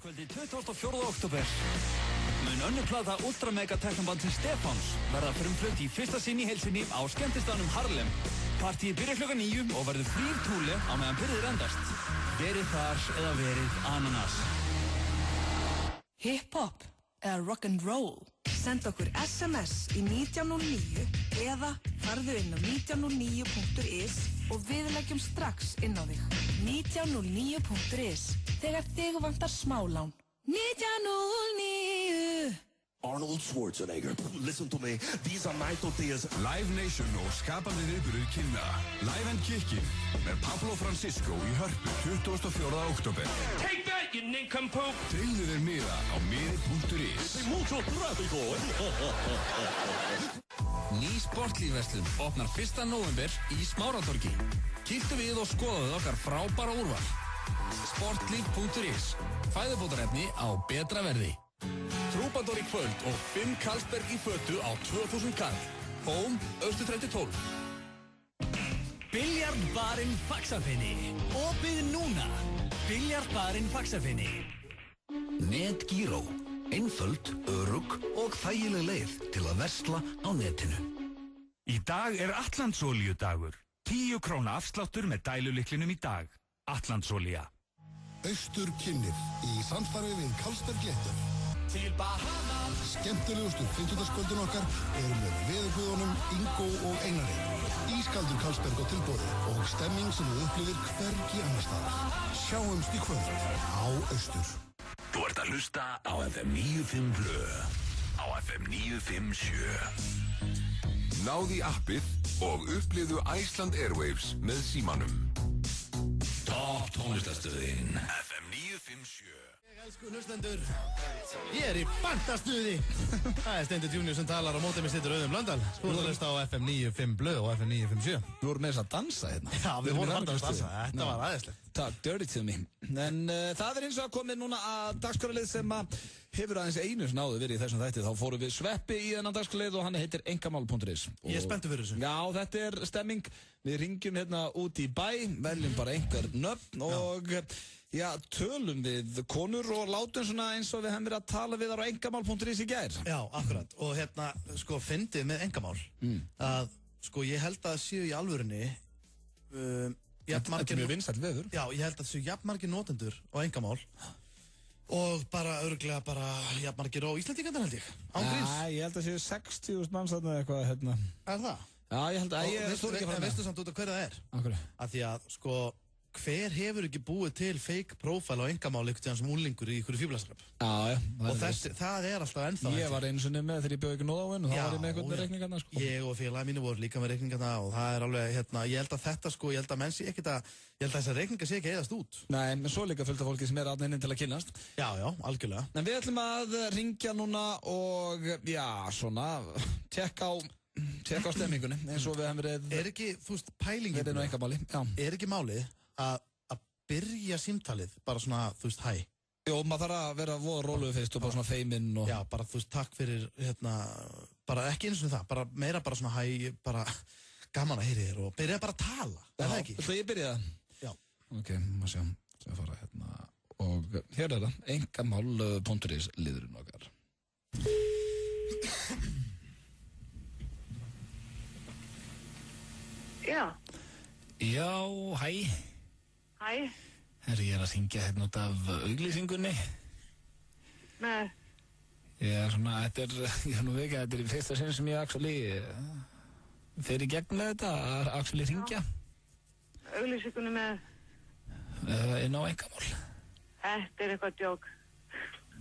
Kvöldi 24. október mun önnur plata ultramega teknobandsins Stefáns verða frumflutt í fyrsta sinn í heilsinni á skemmtistaðnum Harlem. Partíið byrjar klukkan 9 og verður frír túle á meðan byrðir endast. Verið þar eða verið ananas. Hip-hop eða rock'n'roll. Send okkur SMS í 1909 eða farðu inn á 1909.is og við leggjum strax inn á þig. 1909.is. Þegar þig vantar smálán. 1909. Arnold Schwarzenegger, listen to me, these are my tortillas. Live Nation og skapandi viðburður kynna Live and Kickin með Pablo Francisco í Hörpu 24. október. Take that, you nincompoop! Trillið miða á miði.is. Mucho tráfico! Ný sportlífverslun opnar 1. nóvember í Smáratorgi. Kíktu við og skoðaðu okkar frábæra úrval. Sportlíf.is. Fæðubótarefni á betra verði. Trúbador í kvöld og 5 Karlsberg í fötu á 2000 kall. Hóm, Austurstræti 12. Biljardbarinn Faxafinni. Opið núna. Biljardbarinn Faxafinni. NetGiro. Einföld, örugg og þægileg leið til að versla á netinu. Í dag er Atlandsolíudagur. 10 króna afsláttur með dælulyklinum í dag. Atlandsolía. Austur kynnir í samstarfi við Karlsberg Léttur. Til Bahamas. Skemmtilegustu 50-skvöldin okkar eru með veðurguðunum Ingo og Einari. Ískaldur Karlsberg á tilboði og stemming sem þú upplifir hvergi annars staðar. Sjáumst í kvöld á Austur. Þú ert að hlusta á FM 95 Blö. Á FM 957. Náðu í appið og upplifðu Iceland Airwaves með símanum. Topp tónlistarstöðin FM 957. Elsku hlustendur, ég í bandastuði. Það Steindur Junior sem talar á mótið með sittur Auðun Blöndal. Þú ert að hlusta á FM 95 Blö og FM 957. Við vorum með þess að dansa hérna. Já, við vorum að dansa. Þetta var aðeinslegt. Talk dirty to me. En það eins og að komið núna að dagskrárlið sem að hefur aðeins einu sem náðu verið í þessum þætti. Þá fórum við Sveppi í þennan dagskrárlið og hann heitir engamál.is. Ég er spenntur fyrir þessu. Já, þetta er stemming. Við ringjum hérna út í bæ, veljum bara einhver nöfn og tölum við konur og látum svona eins og við hefum verið að tala við þar á engamál.is í gær. Já, akkurat. Og hérna, fyndið með engamál að, ég held að séu í alvörunni Þetta er mjög vinsæll veður. Já, ég held að séu jafnmargir notendur á engamál og bara örglega bara jafnmargir á Íslandingarnar held ég. Án gríns. Nei, ég held að séu 60.000 manns þarna eitthvað hérna. Er það? Já, ég held að ég stóð ekki að fara með. Veistu samt út af hverja það er? Akkur? Af því að, hver hefur ekki búið til fake profile á engamál einhvern tíðan sem úlingur í ykkur fíblaskap? Já. Og það er alltaf ennþá. Ég var einu sinni með þegar ég bjóð ekki nóðáinn og þá var ég með eitthvað með reikningarna, Ég og félagi mínu voru líka með reikningarna og það er alveg, ég held að þetta, ég held að menn sé ekkert að, ég held að þessar reikningar sé ekki eyðast út. Nei, en svo líka fullt af fólki sem er aðeins inn til að kynnast. Já, algjörlega. En við ætlum að ringja núna og, tjekka á stemmingunni eins og við hefum verið... Er ekki, pælingin... Verið nú engamáli, já. Er ekki málið að byrja símtalið, bara svona, þú veist, hæ. Jó, maður þarf að vera voða róluð fyrst og bara svona feiminn og... Já, bara, þú veist, takk fyrir, bara ekki eins og það, bara meira bara svona hæ, bara gaman að heyri þér og byrja bara að tala, er það ekki? Þú ég byrja það? Já. Ok, maður sjá, sem að fara og hér er það, engamál.is liðurinn okkar. Já. Já, hæ. Hæ. Herri, ég að hringja hérna út af auglýsingunni. Nei. Ég þetta er nú ekki, þetta er í fyrsta sinn sem ég actually fer í gegn þetta, að actually hringja. Auglýsingunni með? Inn á engamál. Þetta er eitthvað djók.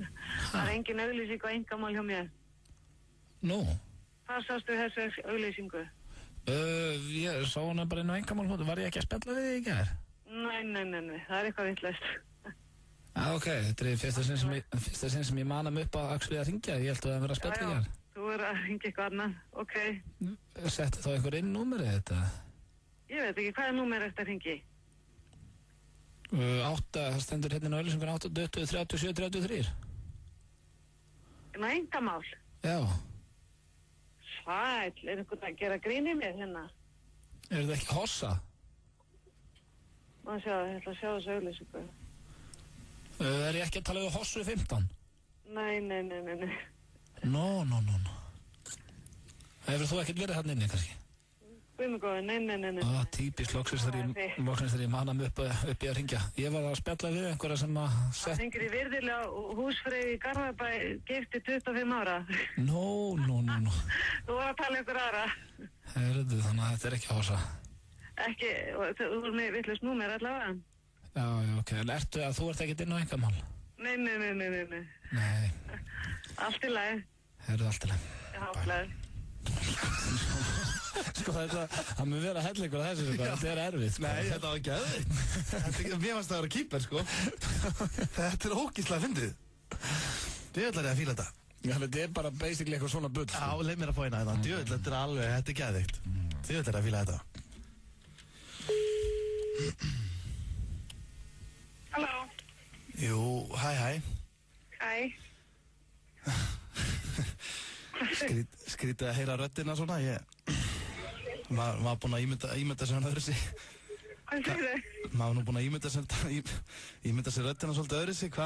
Það er engin auglýsing á engamál hjá mér. Nú? Hvað sástu þessu auglýsingu? Ég sá hana bara inn á engamál, var ég ekki að spjalla við þig í gær? Nei, það er eitthvað vitlaust. Ok, þetta er fyrsta sinn sem ég mana mig upp að actually að hringja, ég held að það vera að spjalla í gær. Þú verður að hringja eitthvað annað, ok. Setti þá einhver inn númerið þetta? Ég veit ekki, hvaða númer er þetta að hringja í? 8, það stendur hérna á auglýsingunni 8, 20, 37, 33. Ná, engamál? Já. Sæll, er einhvern að gera grín í mér hérna? Er þetta ekki hossa? Má sjá, ég ætla að sjá þessu auglýsingu. Er ég ekki að tala um hossu 15? Nei. Nó. Hefur þú ekkert verið hann inni, kannski? Guð mig góður, nei. Típist loksins þegar ég mana mig upp í að hringja. Ég var að spjalla við einhverja sem að Það hringir í virðilega húsfreyju í Garðabæ, gifti 25 ára. Nó. Þú var að tala ykkur aðra. Herðu, þannig að þetta er ekki hossa. Ekki, þú er með vitlaust númer allavega. Já, ok, en ertu að þú ert ekkert inn á engamál? Nei. Nei. Allt í lagi. Herðu, allt í lagi. Já, glæð. Sko það mun vera hellingur að þessu, þetta er erfitt. Nei, þetta var geðveikt. Mér fannst það að vera kýper, sko. Þetta er ógeðslega fyndið. Djöðlar ég að fíla þetta. Já, þetta er bara basically eitthvað svona bull. Já, leið mér að fá eina þetta. Djöðlar, þetta er alveg, þetta er geðveikt. Djöðlar ég að fíla þetta. Halló. Jú, hæ. Hæ. Skrítið að heyra röddina svona, maður var búinn að ímynda sér hann öðru sig. Hvað segir þau? Maður var nú búinn að ímynda sér röddina svolítið öðru sig, ég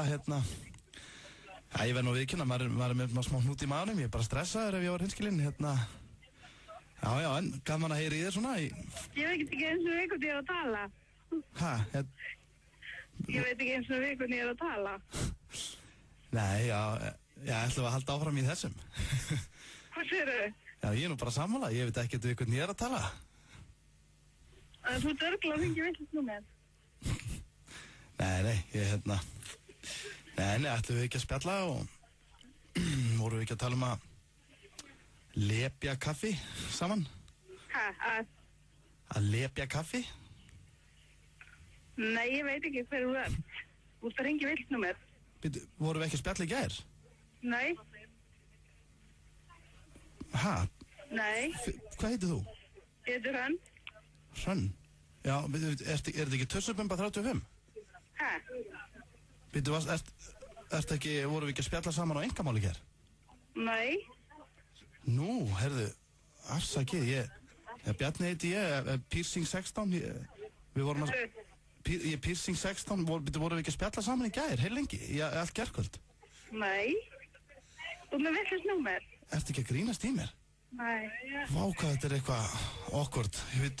verð nú að viðkynna, maður er með smá hnút í maðunum, ég er bara stressaður ef ég var hinskilinn, já, en gaman að heyra í þér svona. Ég veit ekki eins og hvernig ég er að tala. Hæ? Ég veit ekki eins og hvernig ég er að tala. Nei, já, ætlum að halda áfram í þessum. Hvað segir þau? Já, ég er nú bara sammála, ég veit ekki hvernig ég er að tala. Þú dörgla að fengja villast númer. Nei, Nei, ætlum við ekki að spjalla og vorum við ekki að tala um að lepja kaffi saman? Að lepja kaffi? Nei, ég veit ekki hver þú er. Þú ert að hringja villast númer. Vorum við ekki að spjalla í gær? Nei. Nei. Hvað heitir þú? Ég heitir Hrönn. Hrönn? Já, er þetta ekki Tussubumba 35? Vorum við ekki að spjalla saman á engamáli hér? Nei. Nú, herðu, afsakið, Bjarni heiti ég, Piercing 16, við vorum að... Piercing 16, vorum við ekki að spjalla saman í gær, heil lengi, allt gærkvöld? Nei. Þú með villast númer. Ertu ekki að grínast í mér? Nei. Vá, hvað þetta er eitthvað awkward, ég veit,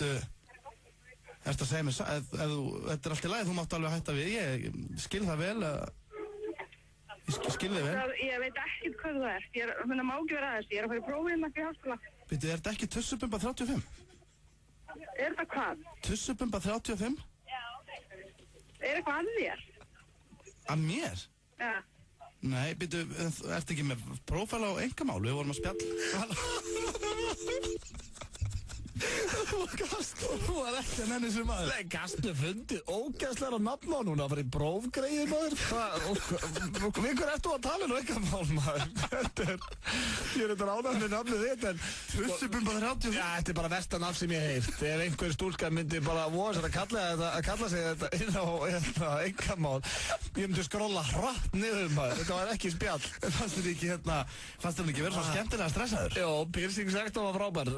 ertu að segja mér, þetta er allt í lagi, þú máttu alveg hætta við, ég skil það vel, skil þig vel. Ég veit ekkert hvað þú ert, það má ekki vera aðeins, ég er að fara í prófið hérna í háskóla. Býttu, er þetta ekki Tussubumba 35? Er þetta hvað? Tussubumba 35? Já. Er eitthvað að þér? Að mér? Já. Nei, býttu, ertu ekki með prófæla á engamál, við vorum að spjalla. Þú var ekki að nenni sem maður. Nei, gastu fundið ógæsleira nafn á núna, bara í prófgreiði maður. Hver ertu að tala nú eitthvað mál maður? Ég er þetta ánægð með nafnið þitt, en... Tussubumba 35. Já, þetta er bara versta nafn sem ég heilt. Ef einhver stúlka myndi bara voða sér að kalla sig þetta inn á einkamál, ég myndi skrolla hratt niður maður. Þetta var ekki spjall. Fannst þér ekki vera svo skemmtilega stressaður? Jó, piercing-sektor var frábær.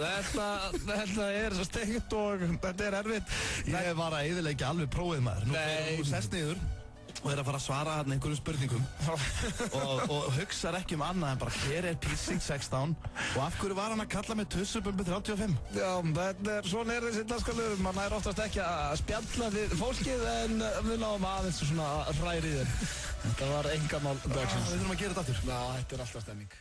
Þetta er svo steikt og þetta er erfitt. Ég var að eyðileggja alveg prófið maður. Nú sest niður og er að fara að svara hann einhverjum spurningum og hugsar ekki annað en bara hér er piercing 16 og af hverju var hann að kalla með tussubumbu 35? Já, svona er þessi dagskalur. Man er oftast ekki að spjalla við fólkið en við náum aðeins svona hræri í þeim. Þetta var engamál dagsins. Við þurfum að gera þetta aftur. Já, þetta er alltaf stemming.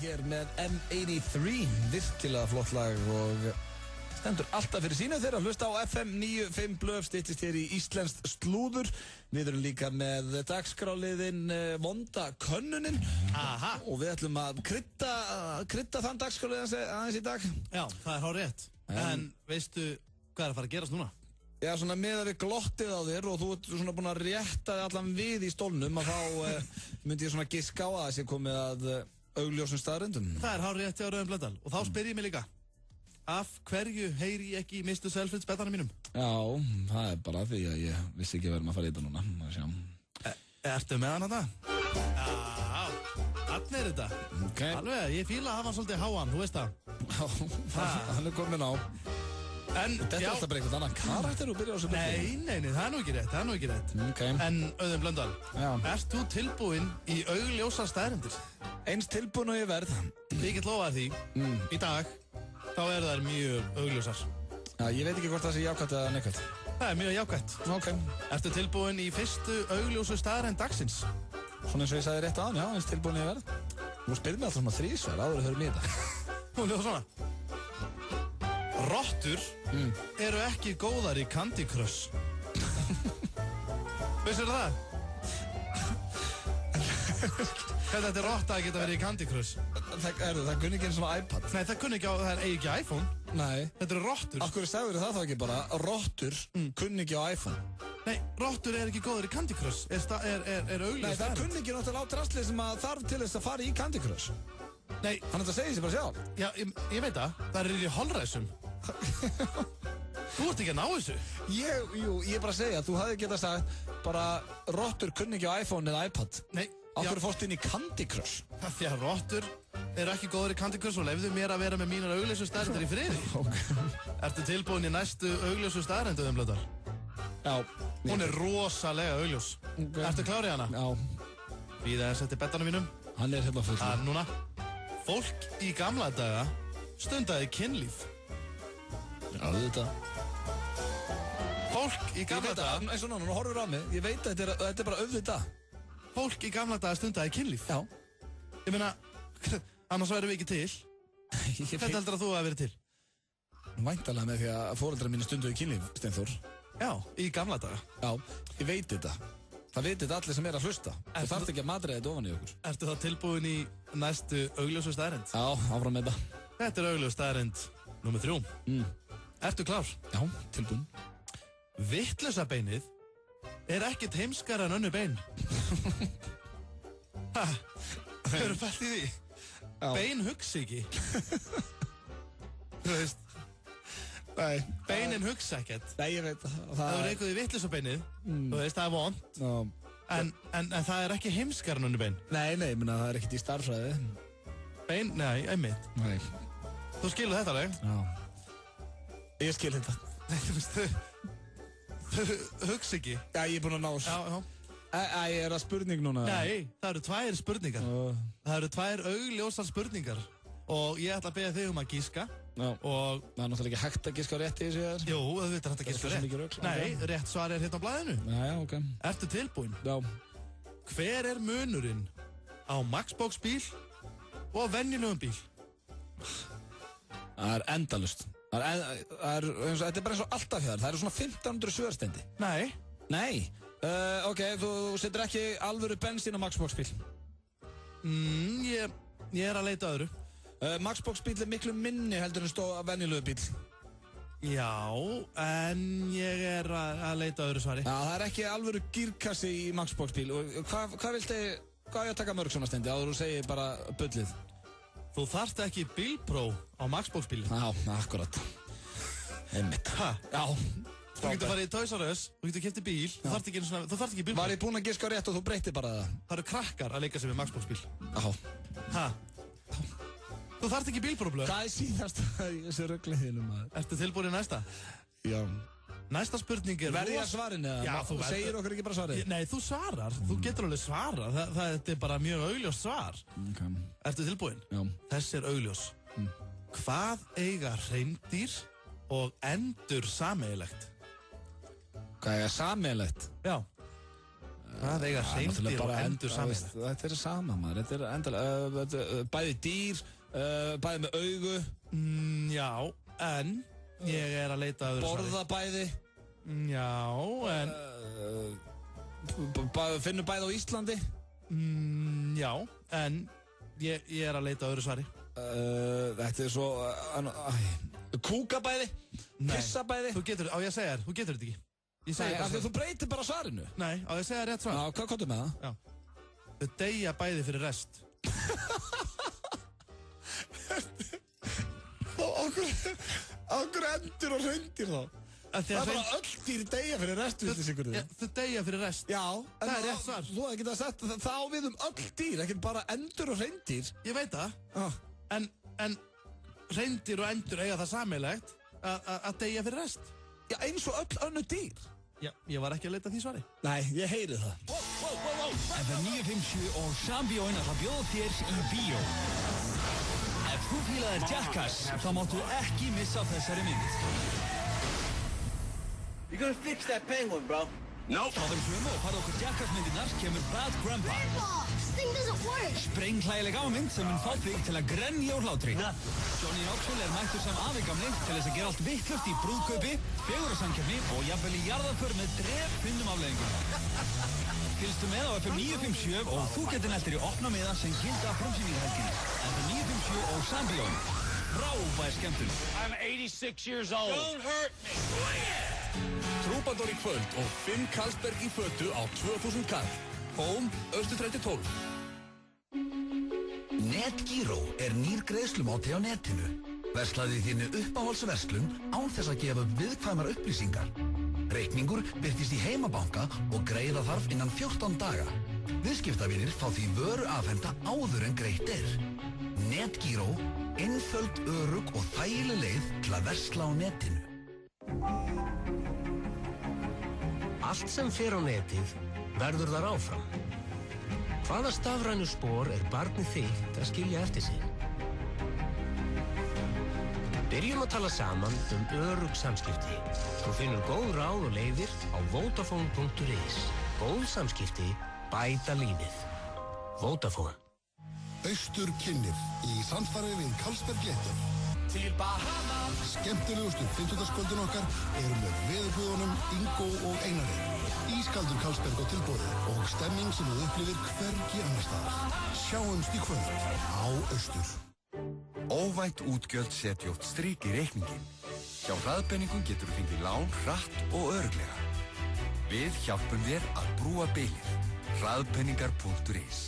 Hér með M83, virkilega flott lag og stendur alltaf fyrir sínu þeirra. Hlusta á FM 95 blöf, styttist hér í íslenskt slúður. Við erum líka með dagskráliðin vonda könnunin. Aha. Og við ætlum að krydda þann dagskráliðin aðeins í dag. Já, það er hárrétt. En veistu hvað er að fara að gerast núna? Já, svona meðan við glottið á þér og þú ert svona búin að rétta þig allan við í stólnum að þá myndi ég svona giska á að það sé komið að augljósum staðreyndum. Það er hárrétt hjá Rauðum Blöndal og þá spyr ég mig líka, af hverju heyri ég ekki í Mr. Selfridge betanum mínum? Já, það er bara því að ég vissi ekki að verðum að fara í þetta núna. Ertu með hann þetta? Já, hann er þetta. Okay. Alveg, ég fíla að hafa hann svolítið háan, þú veist það. Já, hann er komin á. En, þetta er alltaf bara einhvern annan karakter og byrja á þessu byrju. Nei, það er nú ekki rétt, Okay. En Auðun Blöndal, ert þú tilbúinn í augljósar staðreyndir? Eins tilbúinn og ég verð. Ég get lofað því, í dag, þá eru þær mjög augljósar. Já, ég veit ekki hvort það sé jákvætt eða neikvætt. Það er mjög jákvætt. Okay. Ertu tilbúinn í fyrstu augljósu staðreind dagsins? Svona eins og ég sagði rétt aðan, já, eins tilbúinn ég verð. Þú spyrir mig alltaf svona þrísvar, áður að höra mig þetta. Hún er svona. Rottur eru ekki góðar í Candy Crush. Vissir það? Hvernig þetta er rotta að geta verið í Candy Crush? Það kunni ekki eins og iPad. Nei, það kunni ekki á, það er ekki iPhone. Nei. Þetta eru rottur. Af hverju sagður það þá ekki bara, rottur kunni ekki á iPhone? Nei, rottur er ekki góðar í Candy Crush. Er augljóst. Nei, það kunni ekki náttúrulega á drastlið sem að þarf til þess að fara í Candy Crush. Nei. Hann þetta segir sér bara sjálf. Já, ég veit það. Það er í holræsum. Þú ert ekki að ná þessu. Ég er bara að segja, þú hafði getað sagt bara rottur kunni ekki á iPhone eða iPad. Nei. Af hverju fórstu inn í Candy Crush? Það því að rottur eru ekki góður í Candy Crush og lefðu mér að vera með mínar augljósu staðrendir í friði. Ertu tilbúin í næstu augljósu staðrendu, Auðun Blöndal? Já. Hún er rosalega augljós. Ertu klár í hana? Já. Bíða þess eftir bettanum mínum. Hann er hérna full. Það er núna. Fólk í gamla daga stundaði kynlíf. Já, þetta. Fólk í gamla daga... Eins og núna, nú horfur á mig. Ég veit að þetta er bara auðvitað. Fólk í gamla daga stundaði kynlíf. Já. Ég meina, annars værum við ekki til. Hvernig heldur að þú að vera til? Væntanlega með því að foreldrar mínu stunduðu kynlíf, Steinþór. Já, í gamla daga. Já, ég veit þetta. Það veit þetta allir sem er að hlusta. Þú þarft ekki að matreiða þetta ofan í okkur. Ertu þá tilbúin í næstu augljósu staðrend? Já, áfram með það. Þetta er augljós staðrend nr. 3. Ertu klár? Já, tilbúin. Vitlausa beinið er ekkert heimskara en önnur bein. Ha, hefur þú fælt í því? Já. Bein hugsa ekki. Þú veist. Nei. Beinin hugsa ekkert. Nei, ég veit það. Það er eitthvað í vitlausa beinið. Þú veist, það er vont. En það er ekki heimskara en önnur bein. Nei, menna það er ekkert í starffræði. Bein, nei, einmitt. Nei. Þú skilur þetta alveg? Já. Ég skil þetta. Nei, þú veist, þau hugsa ekki. Já, ég er búinn að ná þessu. Já. Er það spurning núna? Nei, það eru 2 spurningar. Það eru 2 augljósar spurningar. Og ég ætla að beða þig um að gíska. Og það náttúrulega ekki hægt að giska rétt í þessu. Jú, það er hægt að giska rétt. Nei, rétt svar hérna á blaðinu. Já, ok. Ertu tilbúin? Já. Hver er munurinn á Maxbox bíl og venjulegum bíl? Það er endalust. Þetta er bara eins og alltaf hjá þér. Það eru svona 1500 svörstendi. Nei. Ok, þú setur ekki alvöru bensín á Maxbox bíl. Ég er að leita öðru. Maxbox bíl er miklu minni heldur en venjulegu bíl. Já, en ég er að leita öðru svari. Já, það er ekki alvöru gírkassi í Maxbox bíl. Hvað á ég að taka mörg svona stendi áður þú segir bara bullið? Þú þarft ekki bílpróf á Maxbox bílinn. Já, akkurat. Einmitt. Já. Þú getur farið í Toys R Us, þú getur keypt bíl, þú þarft ekki bílpróf. Var ég búinn að giska rétt og þú breytir bara það? Það eru krakkar að leika sig við Maxbox bíl. Já. Þú þarft ekki bílprófblöð. Það er síðast í þessu ruggliðinu, maður. Ertu tilbúin í næsta? Já. Næsta spurning er... Verði ég að svarinu eða? Já, þú segir okkur ekki bara svarið? Nei, þú svarar. Þú getur alveg svarað. Þetta er bara mjög augljóst svar. Okay. Ertu tilbúin? Já. Þessi er augljós. Hvað eiga hreindýr og endur sameiginlegt? Hvað eiga sameiginlegt? Já. Hvað eiga hreindýr og endur sameiginlegt? Þetta er sama, maður. Þetta er endalega... Bæði dýr... bæði með augu. Já, en ég er að leita öðru svari. Borða bæði. Já, en... Finnur bæði á Íslandi. Já, en ég er að leita öðru svari. Þetta er svo... Kúkabæði. Pissabæði. Þú getur, á ég að segja þér, þú getur þetta ekki. Nei, af því þú breytir bara svarinu. Nei, á ég að segja rétt svar. Já, hvað komdu með það? Já. Þau deyja bæði fyrir rest. Okkur endur og hreindýr þá? Það er bara öll dýr deyja fyrir rest. Þau deyja fyrir rest. Já, það er rétt svar. Þú hefði getað sagt það á við öll dýr, ekki bara endur og hreindýr. Ég veit það. En hreindýr og endur eiga það sameiginlegt að deyja fyrir rest. Já, eins og öll önnur dýr. Já, ég var ekki að leita því svari. Nei, ég heyri það. FM 957 og Sambíóin ætla að bjóða þér í bíó. Ef þú fílaðir Jackass, þá máttu ekki missa þessari mynd. You're gonna fix that penguin, bro. Nope. Á þeim sömu og farðu okkur Jackass-myndirnar kemur Bad Grandpa. Grandpa, this thing doesn't work. Sprenghlægileg ámynd sem mun fá þig til að grenja úr hlátri. Johnny Knoxville er mættur sem afigamli til þess að gera allt vittlust í brúðkaupi, fegurðarsamkeppni og jafnvel í jarðarför með drepfyndum afleiðingum. Fylgstu með á FM 957 og þú getur nættir í opna miða sem gilda frumsýningarhelgina. FM 957 og Sambíóin. Frábær skemmtun. I'm 86 years old. Don't hurt me. Trúbador í kvöld og 5 Karlsberg í fötu á 2000 kall. Hóm, Östutræti 12. NetGiro er nýr greiðslumáti á netinu. Verslaði þínu uppáhaldsverslun án þess að gefa viðkvæmar upplýsingar. Reikningur birtist í heimabanka og greiða þarf innan 14 daga. Viðskiptavinir fá því vöru afhenta áður en greitt er. NetGiro, einföld, örugg og þægileg leið til að versla á netinu. Allt sem fer á netið verður þar áfram. Hvaða stafrænu spor er barnið þitt að skilja eftir sig? Byrjum að tala saman örugg samskipti. Þú finnur góð ráð og leiðir á Vodafone.is. Góð samskipti bæta lífið. Vodafone. Austur kynnir í samstarfi við Karlsberg Léttöl. Til Bahama. Skemmtilegustu fimmtudagskvöldin okkar eru með veðurguðunum Ingo og Einari. Ískaldur Karlsberg á tilboði og stemming sem þú upplifir hvergi annars staðar. Sjáumst í kvöld á Austur. Óvænt útgjöld setja oft strik í reikningin. Hjá Hraðbenningum getur þú fengið lán hratt og örugglega. Við hjálpum þér að brúa bilið. Hraðpenningar.is.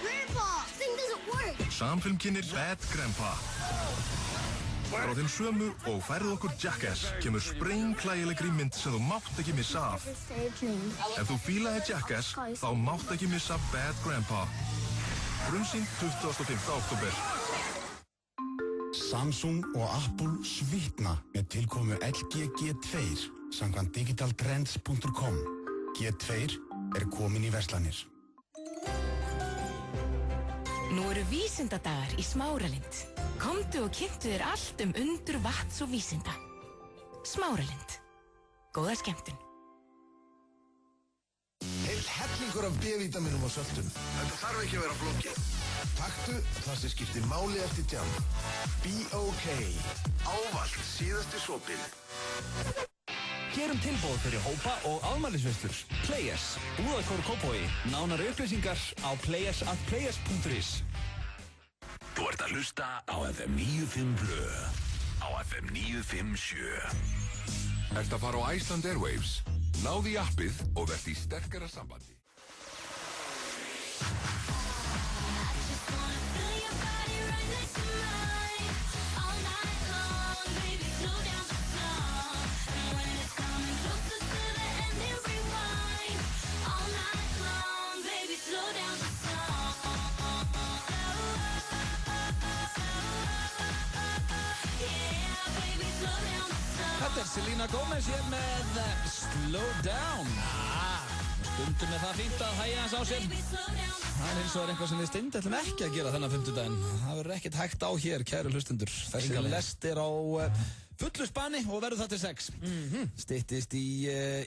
Grandpa, this thing doesn't work. Samfilm kynir Bad Grandpa. Frá þeim sömu og færðu okkur Jackass kemur sprenghlægilegri mynd sem þú mátt ekki missa af. Ef þú fílaði Jackass, þá mátt ekki missa Bad Grandpa. Frumsýnd 25. október. Samsung og Apple svitna með tilkomu LG G2 samkvæmt digitaltrends.com. G2 er komin í verslanir. Nú eru vísindadagar í Smáralind. Komdu og kynntu þér allt undur vatns og vísinda. Smáralind. Góða skemmtun. Heill hellingur af B-vitaminum og söltum. Þetta þarf ekki að vera flókið. Taktu það sem skiptir máli eftir djam. B.O.K. Ávallt síðasti sopinn. Gerum tilboð fyrir hópa og afmælisveislur. Players, Búðakór Kópavogi. Nánari upplýsingar á players@players.is. Þú ert að hlusta á FM 95 Blö. Á FM 957. Ert að fara á Iceland Airwaves? Náðu í appið og verð í sterkara sambandi. Þetta Selena Gomez hér með Slow Down. Stundum er það fínt að hægja hans á sér. Það eins og eitthvað sem við Stindi ætlum ekki að gera þennan 50-daginn. Það verður ekkert hægt á hér, kæru hlustundur. Þessi lest er á fullu spani og verður það til 6. Styttist í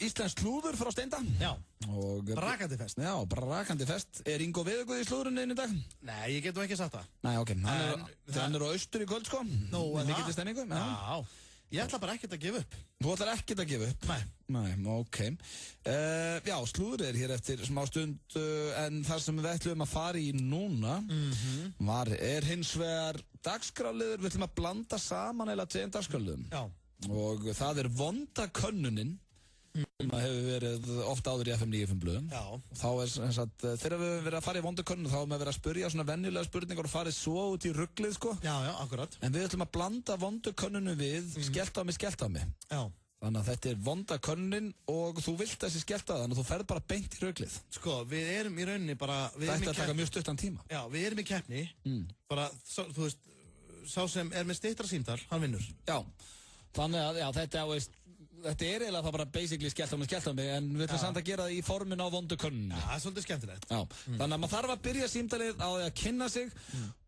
íslensk slúður frá Steinda. Já. Og brakandi fest. Já, brakandi fest. Er Ingo Viðuguð í slúðurinn í dag? Nei, ég get nú ekki sagt það. Nei, ok. Hann er á austur í kvöld, sko. Nú, en mikið til stemningu. Já. Ég ætla bara ekkert að gefa upp. Þú ætlar ekkert að gefa upp? Nei, ok. Já, slúður er hér eftir smá stund en það sem við ætlum að fara í núna er hins vegar dagskráliður. Við ætlum að blanda saman eða 2 dagskráliðum. Já. Og það er vonda könnunin sem hefur verið ofta áður í FM 95 Blöðum. Já. Þá er sem sagt, þegar við verið að fara í vonda könnun þá erum við verið að spyrja svona venjulega spurningar og farið svo út í ruglið, sko. Já, akkurat. En við ætlum að blanda vonda könnunum við skellt á mig. Já. Þannig að þetta er vonda könnunin og þú vilt þessi skellt á þannig að þú ferð bara beint í ruglið. Sko, við erum í rauninni bara... Þetta er að taka mjög stuttan tíma. Já, við erum í keppni. Bara, þú veist, sá sem er með styttra símtal, hann vinnur. Já, þannig að, já, þetta er eiginlega það bara basically skellt á mig, en við ætlum samt að gera það í formin á vondu könnunni. Já, það er svolítið skemmtilegt. Já, þannig að maður þarf að byrja símtalið á því að kynna sig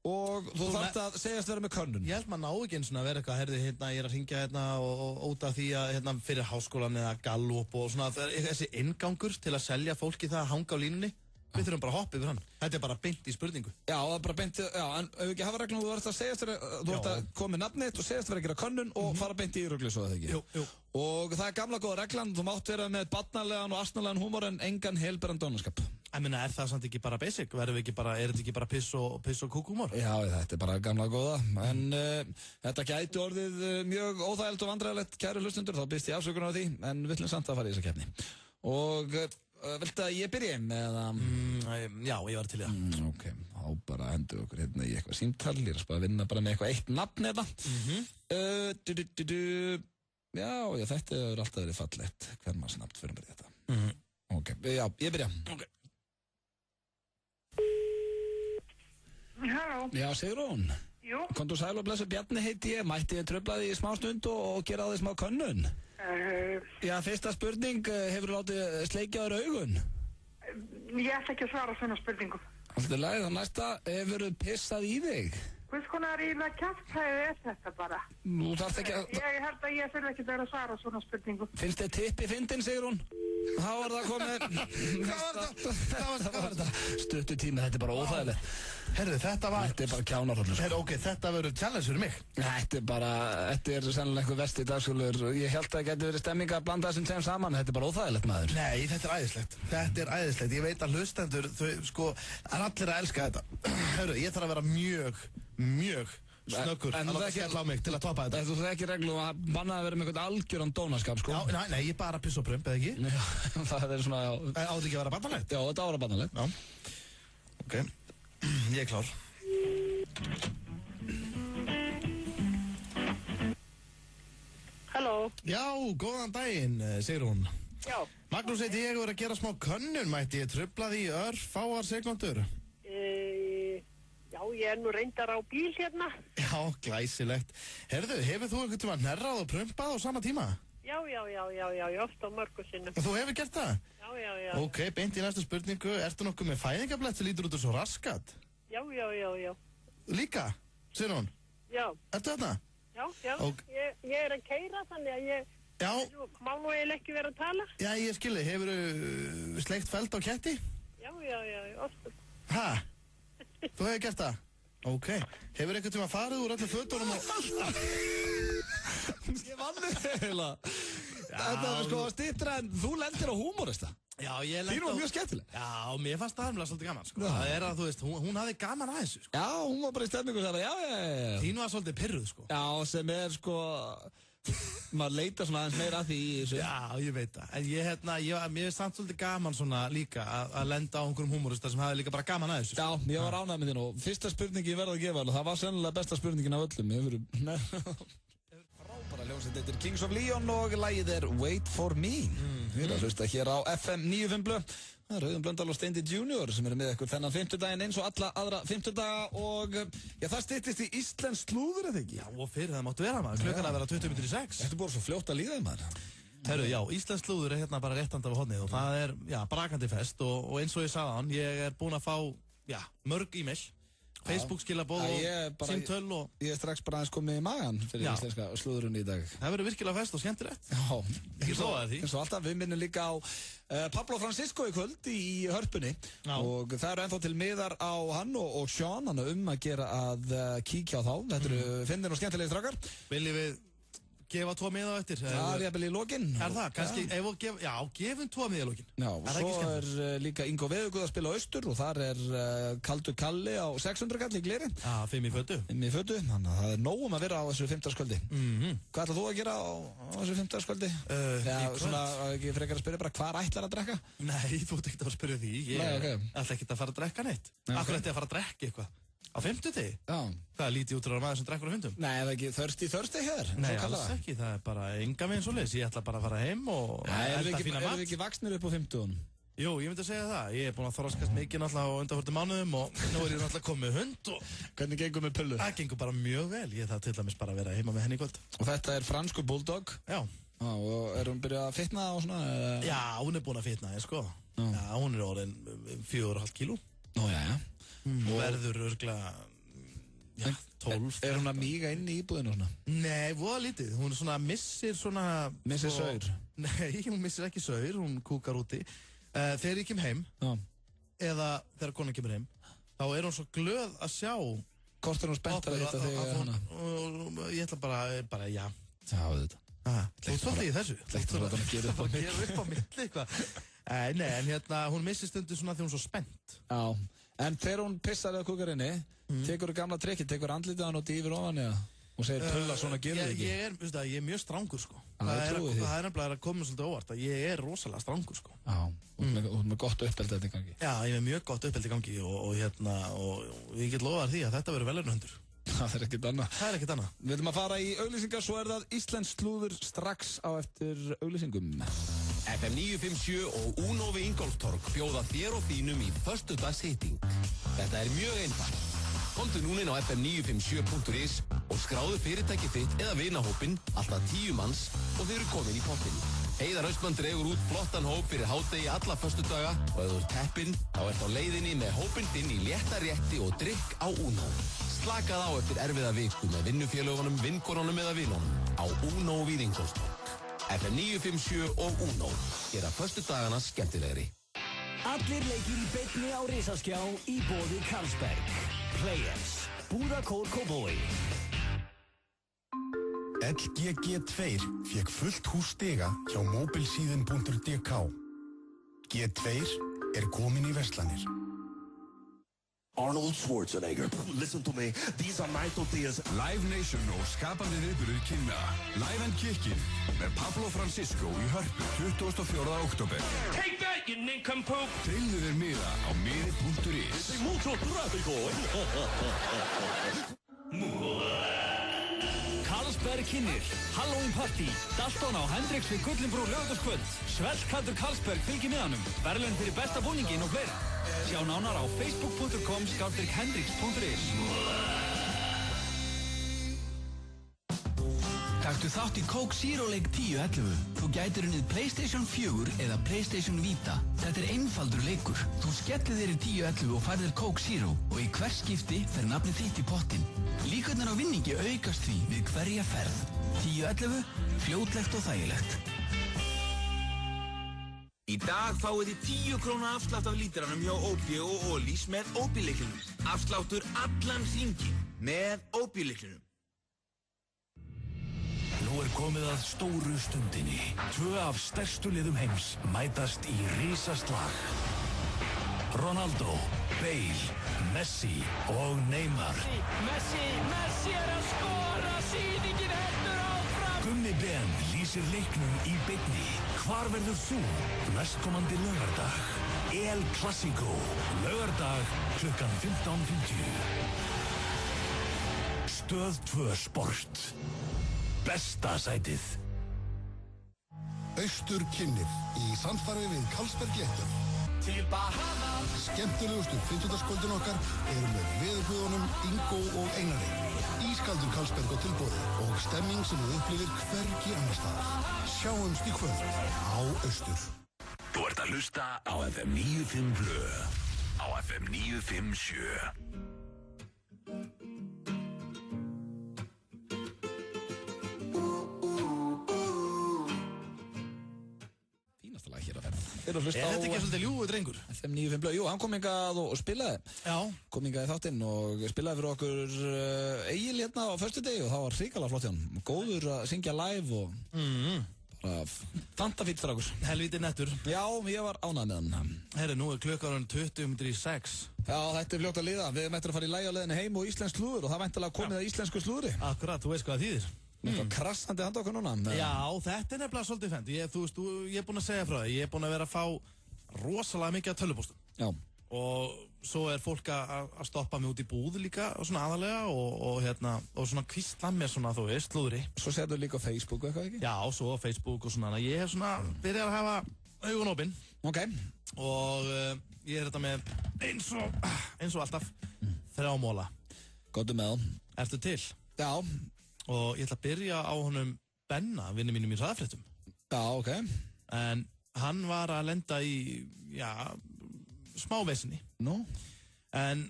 og þú þarft að segjast vera með könnun. Ég held maður ná ekki eins og að vera eitthvað, herði, hérna, ég er að hringja hérna og út af því að, hérna, fyrir háskólan eða Gallup og svona, þessi inngangur til að selja fólki það að hanga á línunni. Við þurfum bara að hoppa yfir hann. Þetta er bara beint í spurningu. Já, það er bara beint, já, en ef við ekki hafa reglum, þú ert að segjast þú ert að koma með nafnið og segjast vera að gera könnun og fara beint í ruglið svo það ekki. Jú. Og það er gamla góða reglan, þú mátt vera með barnalegan og astnalegan húmor en engan helberan dónaskap. Ég meina, er það samt ekki bara basic? Er þetta ekki bara piss og kúkhúmor? Já, þetta er bara gamla góða, en þetta gæti orðið mjög óþægilegt og vandræðilegt, kæru hlustundur, þá býst ég afsökunar á því, en við ætlum samt að fara í þessa keppni. Og viltu að ég byrja með að... Já, ég var til í það. Ok, þá bara hendur okkur hérna í eitthvað símtal. Ég er að vinna bara með eitthvað eitt nafn hérna. Já, þetta hefur alltaf verið fallegt. Hvern maður snabbt fyrir mér þetta. Ok, já, ég byrja. Ok. Halló. Já, Sigrún. Jú. Komdu sæl og blessu, Bjarni heiti ég. Mætti ég trufla því í smá stund og gera á því smá könnun? Já, fyrsta spurning, hefur þú látið sleikja þér augun? Ég ætla ekki að svara svona spurningum. Alltaf lagið, þá næsta, hefur þú pissað í þig? Hvers konar íla kjaftæði er þetta bara? Nú þarf ekki að... Ég held að ég þurfi ekki að vera að svara svona spurningum. Finnst þið tippi fyndin, Sigrún? Þá er það komið... Hvað var þetta? Stuttu tími, þetta er bara óþægilegt. Herðu, þetta er bara kjánarhóllur. Herðu, ok, þetta verður challenge fyrir mig. Þetta er sennilega eitthvað vesti dagsfjölur. Ég held að það geti verið stemming að blanda þessum tveim saman. Þetta er bara óþægilegt, maður. Nei, þetta er æðislegt. Þetta er æðislegt. Ég veit að hlustendur, þau, sko, er allir að elska þetta. Herðu, ég þarf að vera mjög snöggur að láta skella á mig til að topa þetta. Þú þarf ekki reglu að banna að vera með eitthvað algjöran dónaskap, sko. Já, nei, ég bara piss og prump, eða ekki? Já, það er svona, já. Átti ekki að vera barnalegt? Já, þetta á að vera barnalegt. Já. Ok, ég er klár. Halló. Já, góðan daginn, Sigrún. Já. Magnús heiti ég og er að gera smá könnun, mætti ég trufla því örfáar sekúndur? Já, ég er nú reyndar á bíl hérna. Já, glæsilegt. Herðu, hefur þú einhvern tíma hnerrað og prumpað á sama tíma? Já, oft á mörgu sinnum. Þú hefur gert það? Já. Ok, beint í næstu spurningu. Ertu nokkuð með fæðingablett sem lítur út úr svo raskat? Já. Líka, segir hún? Já. Ertu þarna? Já. Ég að keyra þannig að ég... Já. Má nú eiginlega ekki vera að tala? Já, ég skilji. Hefurðu sleikt feld á ketti? Já, ofta. Ha? Þú hefur gert það? Ok. Hefur einhvern tíma farið úr öllu fötunum og... Ég vann þig eiginlega. Þetta er sko stýttra en þú lendir á húmorista. Já, ég lendi á... Þín var mjög skemmtileg. Já, mér fannst það alveg svolítið gaman, sko. Það er að, þú veist, hún hafði gaman að þessu, sko. Já, hún var bara í stemmingu og sagði, já. Þín var svolítið pirruð, sko. Já, sem er, sko... maður leita svona aðeins meira að því í þessu. Já, ég veit það. En mér er samt svolítið gaman svona líka að lenda á einhverjum húmorista sem hafði líka bara gaman að þessu. Já, ég var ánægð með þín og fyrsta spurningi ég verði að gefa og það var sennilega besta spurningin af öllum. Frábæra hljómsveit, þetta er Kings of Leon og lagið er Wait for Me. Við erum að hlusta hér á FM 95 Blö. Það er Auðun Blöndal og Steindi Junior sem eru með ykkur þennan 50 daginn eins og alla aðra 50 daga og já, það styttist í Íslensk slúður, eða ekki? Já, og fyrir það máttu vera maður, klukkan að vera 20:06. Þetta er bara svo fljótt að líða maður. Herru, já, Íslensk slúður er hérna bara réttandi af hodnið og það er, já, brakandi fest og eins og ég sagði hann, ég er búinn að fá, já, mörg e-mail. Facebook skilabóð og símtöl og... Ég er strax bara aðeins komið í magan fyrir íslenska slúðurinn í dag. Það verður virkilega fest og skemmtilegt. Já, eins og alltaf við minnum líka á Pablo Francisco í kvöld í Hörpunni og það eru ennþá til miðar á hann og Sean að gera að kíkja á þá. Þetta eru fyndin og skemmtilegi strákar. Viljum við gefa 2 miða á eftir? Já, ég vil í lokin. Er það? Kannski, gefum 2 miða í lokin. Já, og svo er líka Ingo Veðuguð að spila á Austur og þar er Kaldur Kalli á 600 kall í gleri. Já, 5 í fötu. 5 í fötu, þannig að það er nóg að vera á þessu 50-skvöldi. Hvað ætlar þú að gera á þessu 50-skvöldi? Svona, ekki frekar að spyrja bara, hvað ætlar að drekka? Nei, þú ert ekkert að spyrja því. Ég ætla ekkert að fara að drekka neitt. Akkur ætti að fara að drekka eitthvað. Á 50 degi? Já. Það er lítið útrúðar maður sem drekkur á 50. Nei, það er ekki þörsti hér. Nei, alls ekki. Það er bara enga veginn svo leiðis. Ég ætla bara að fara heim og elda fína mat. Erum við ekki vaxnir upp á 50? Jú, ég myndi að segja það. Ég er búinn að þroskast mikið náttúrulega á undanförnum mánuðum og nú er ég náttúrulega komið með hund og... Hvernig gengur með pullu? Það gengur bara mjög vel. Ég þarf til dæmis bara að vera heima með henni í kvöld. Og þetta er franskur bulldog? Já. Og er hún byrjað að fitna og svona? Já, hún er búin að fitna, sko. Já, hún er orðin 4,5 kíló. Nú, já. Verður örglega... Já, 12. Er hún að míga inn í íbúðinu svona? Nei, voða lítið. Hún er svona, missir saur? Nei, hún missir ekki saur, hún kúkar úti. Þegar ég kem heim, eða þegar konan kemur heim, þá er hún svo glöð að sjá... Hvort er hún spennt að hitta þig hana? Ég ætla bara, já. Já, þetta. Þú svolítið í þessu? Þú ætla að gera upp á milli. Gera upp á milli eitthvað. Nei, en hérna, hún missir stundu svona þegar hún er svo spennt. Já, en þegar hún pissar eða kúkar inni, tekur þú gamla trikki, tekur andlitið hann og dýfir ofan eða og segir pulla svona gerðu ekki. Ég er mjög strangur, sko. Það er nefnilega að koma svolítið óvart að ég er rosalega strangur, sko. Já, og með gott uppeldi þetta í gangi. Já, ég er með mjög gott uppeldi í gangi og ég get lofað því að þetta verður velunahundur. Það er ekkert annað. Það er ekkert annað. Við viljum að fara í auglýsingar, svo er það Íslensk slúður strax á eftir auglýsingum. FM 957 og Uno við Ingólfstorg bjóða þér og þínum í föstudagshitting. Þetta er mjög einfalt. Komdu núna inn á fm957.is og skráðu fyrirtæki þitt eða vinahópinn, alltaf 10 manns og þeir eru komin í pottinn. Heiðar Austmann dregur út flottan hóp fyrir hádegi alla föstudaga og ef þú ert heppinn, þá ert á leiðinni með hópinn þinn í létta rétti og drykk á Uno. Slakað á eftir erfiða viku með vinnufélögunum, vinkonunum eða vinunum á Uno við Ingólfstorg. FM 957 og Uno gera föstudagana skemmtilegri. Allir leikir í beinni á Risaskjá í boði Carlsberg. Players, Búðakór Kópavogi. LGG2 fékk fullt hús stiga hjá mobilsíðun.dk. G2 er komin í verslanir. Arnold Schwarzenegger, listen to me, these are my tortillas. Live Nation og skapandi viðburður kynna Live and Kickin með Pablo Francisco í Hörpu 24. október. Take that, you nincompoop! Tryggðu þér miða á miði.is. Mucho tráfico! Carlsberg kynnir Halloween Party Dalton á Hendrix við Gullinbrú laugardagskvöld. Svellkaldur Carlsberg fylgir miðanum. Verðlaun fyrir besta búningin og fleira. Sjá nánar á facebook.com/hendrix.is. Taktu Taktu þátt í Coke Zero leik 10-11. Þú gætir unnið PlayStation 4 eða PlayStation Vita. Þetta einfaldur leikur. Þú skellir þér í 10-11 og færðir Coke Zero og í hver skipti fer nafnið þitt í pottinn. Líkurnar á vinningi aukast því við hverja ferð. 10-11, fljótlegt og þægilegt. Í dag fáið þið 10 króna afslátt af lítranum hjá Óbí og Ólís með Óbí-lyklinum. Afsláttur allan hringinn með Óbí-lyklinum. Nú komið að stóru stundinni. 2 af stærstu liðum heims mætast í risaslag. Ronaldo, Bale, Messi og Neymar. Messi að skora, sýningin heldur áfram. Gummi Ben lýsir leiknum í beinni. Hvar verður þú næstkomandi laugardag? El Clasico, laugardag klukkan 15:50. Stöð 2 Sport. Besta sætið. Austur kynnir í samstarfi við Carlsberg Léttöl. Til Bahamas. Skemmtilegustu 50-skvöldin okkar eru með veðurguðunum Ingo og Einari. Ískaldur Carlsberg á tilboði og stemming sem þú upplifir hvergi annars staðar. Sjáumst í kvöld á Austur. Þú ert að hlusta á FM 95 Blö. Á FM 957. Er þetta ekki svolítið ljúfu drengur? FM 95 Blö, jú, hann kom hingað og spilaði. Já. Kom hingað í þáttinn og spilaði fyrir okkur Egil hérna á föstudegi og það var hrikalega flott hjá hann. Góður að syngja live og bara fantafýtt strákur. Helvítið nettur. Já, ég var ánægð með hann. Herri, nú klukkan 20:06. Já, þetta fljótt að líða. Við mættum að fara í lagi á leiðinni heim og íslensk slúður og það væntanlega komið að íslensku slúðri. Akkurat, þú veist hvað það þýðir. Eitthvað krassandi handa okkur núna. Já, þetta nefnilega svolítið fennt. Ég búinn að segja frá það. Ég búinn að vera að fá rosalega mikið af tölvupóstum. Já. Og svo fólk að stoppa mig út í búð líka, svona aðalega og svona kvistla mér svona, þú veist, slúðri. Svo serðu líka á Facebook eitthvað, ekki? Já, svo á Facebook og svona. Ég hef svona byrjað að hafa augun opinn. Ok. Og ég þetta með eins og alltaf 3 móla. Góðu með. Ertu til? Já. Og ég ætla að byrja á honum Benna, vinni mínum í hraðfréttum. Já, ok. En hann var að lenda í, smávesinni. Nú? En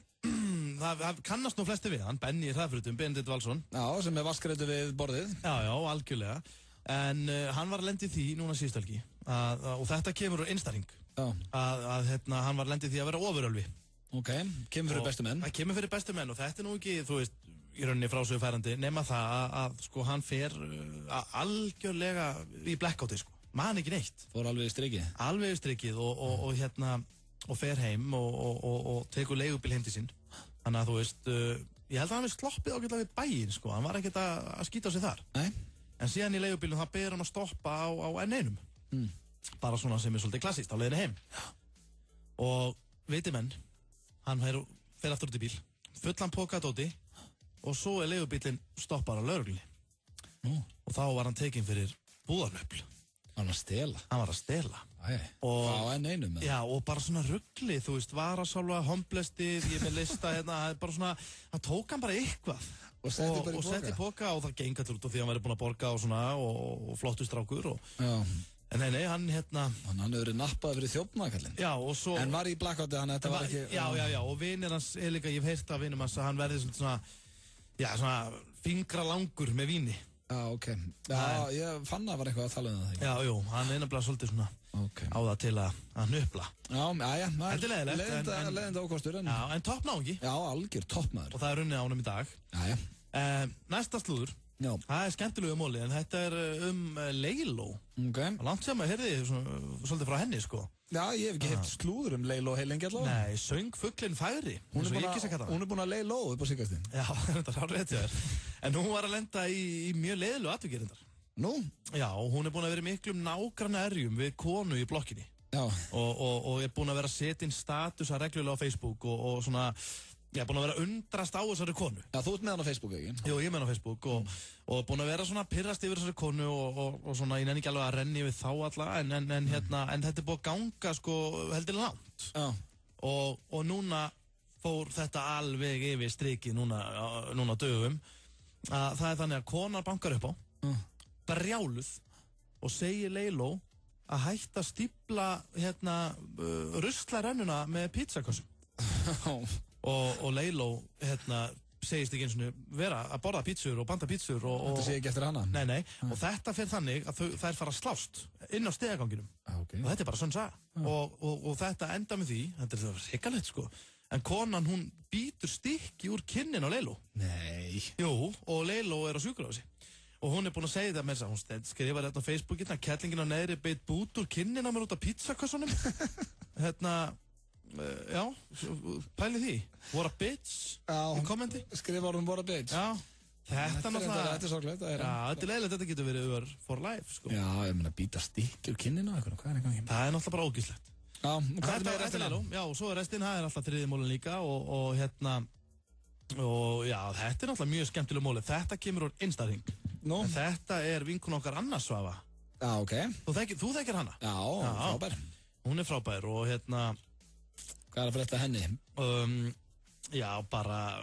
það kannast nú flesti við hann, Benni í hraðfréttum, Benedikt Valsson. Já, sem vaskreitu við borðið. Já, algjörlega. En hann var að lenda í því núna síðustelgi. Og þetta kemur úr einstaring. Já. Að hann var að lenda í því að vera ofurölvi. Ok, kemur fyrir bestu menn. Það kemur fyrir bestu menn og þetta nú ekki, þú veist, í rauninni frásögufærandi, nema það að sko hann fer algjörlega í blackouti, sko. Man ekki neitt. Fór alveg í strikið. Alveg í strikið og fer heim og tekur leigubíl heim til sín. Þannig að þú veist, ég held að hann við sloppið ágætlega við bæinn, sko. Hann var ekkert að skýta á sig þar. Nei. En síðan í leigubílum það ber hann að stoppa á N1. Bara svona sem svolítið klassíst á leiðinni heim. Og viti menn, hann fer aftur út í bíl, fullan poka dóti. Og svo leigubílinn stoppar á lögreglunni. Og þá var hann tekinn fyrir búðarnöfl. Hann var að stela? Hann var að stela. Á N1? Já, og bara svona rugli, þú veist, varasálfa, homblestið, ég með lista hérna, bara svona, hann tók hann bara eitthvað. Og setti í poka og það gengur allur út af því að hann væri búinn að borga og svona, og flottu strákur og... Já. En nei, hann Hann hefur verið nappað fyrir þjófnaðarkallinn. Já, og svo... En var í blackouti, þetta var ekki... Já, og vinir hans líka, ég hef heyrt af vinum hans að hann verði svona fingra langur með víni. Já, ok. Já, ég fann að var eitthvað að tala um það. Já, jú, hann nefnilega svolítið svona á það til að hnupla. Já. Þetta er leiðilegt. Leiðinda ókostur. Já, en toppnáðungi. Já, algjör toppmaður. Og það runnið á honum í dag. Já. Næsta slúður. Já. Það skemmtilegu móli, en þetta Leiló. Ok. Langt sem að heyrði svolítið frá henni, sko. Já, ég hef ekki heyrt slúður Leiló heilengi allavega. Nei, söng fuglinn færi. Hún er búin að Leiló upp á síkastinn. Já, þetta er hálf rétt hjá þér. En hún var að lenda í mjög leiðilegu atvikið. Nú? Já, hún er búin að vera í miklum nágranna erjum við konu í blokkinni. Já. Og er búin að vera að setja inn status að reglulega á Facebook og svona... Ég er búin að vera undrast á þessari konu. Já, þú ert með hann á Facebook, ekki? Jú, ég er með hann á Facebook og búin að vera svona pirrast yfir þessari konu og svona, ég nenni ekki alveg að renni við þá alla, en þetta er búin að ganga, sko, heldur langt. Já. Og núna fór þetta alveg yfir strikið núna á dögum, að það er þannig að konar bankar upp á brjáluð og segir Leiló að hætta að stípla ruslarennuna með pizzakössum og Leiló segist ekki eins og vera að borða pítsur og banda pítsur Þetta sé ekki eftir hana? Nei, og þetta fer þannig að þær fara að slást inn á stigaganginum og þetta er bara sönn saga og þetta enda með því, þetta er hrikalegt sko, en konan hún býtur stykki úr kinnin á Leiló. Nei. Jú, og Leiló er á sjúkrahúsi og hún er búin að segja það með þess að hún skrifar þetta á Facebookinn að kettlingin á neðri beit bút úr kinnin á mér út af pizzakössunum. Já, pæli því. What a bitch í kommenti. Skrifa orðum what a bitch. Já, þetta náttúrulega. Þetta er sorglegt. Já, þetta er leiðilegt, þetta getur verið öður for life, sko. Já, ég meina býta stykki úr kinninu og eitthvað, hvað er ekki? Það er náttúrulega bara ógíslegt. Já, og hvað er með restina? Já, og svo er restin, það er alltaf þriði mólin líka og já, þetta er náttúrulega mjög skemmtileg móli. Þetta kemur úr Instaring. Nú? Þetta er vinkun okkar Anna Svava. Já, ok. Þú þekkir hana? Já, frábær. Hún er frábær og Hvað er að frétta henni? Já, bara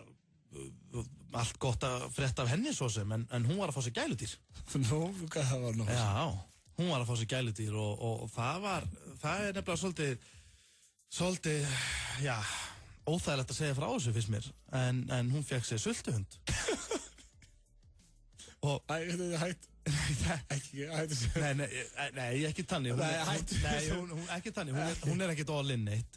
allt gott að frétta af henni svo sem, en hún var að fá sér gæludýr. Nú, hvað það var nú? Já, hún var að fá sér gæludýr og það er nefnilega svolítið, já, óþægilegt að segja frá þessu fyrst mér, en hún fekk sér sultuhund. Þetta er hægt. Nei, ekki þannig. Ekki þannig. Hún er ekkert all in neitt.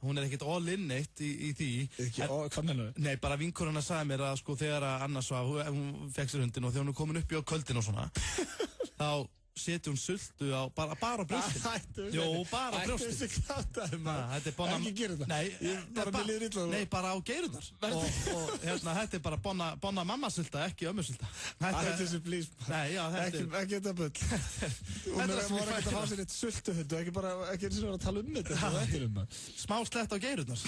Hún er ekkert all in neitt í því. Hvað menur þau? Nei, bara vinkonuna sagði mér að sko þegar Anna Svaf, hún fekk sér hundin og þegar hún er komin upp í á kvöldin og svona, þá setja hún sultu á, bara á brjóstin. Jó, bara á brjóstin. Þetta er klátaði maður. Ekki gera þetta. Nei, bara á geirurnar. Og þetta er bara bonna mammasulta, ekki ömmusulta. Þetta er þessi blís. Nei, já, þetta er... Ekki þetta bull. Hún er ekki að fá sér eitt sultuhundu, ekki eins og vera að tala þetta. Smá slett á geirurnar,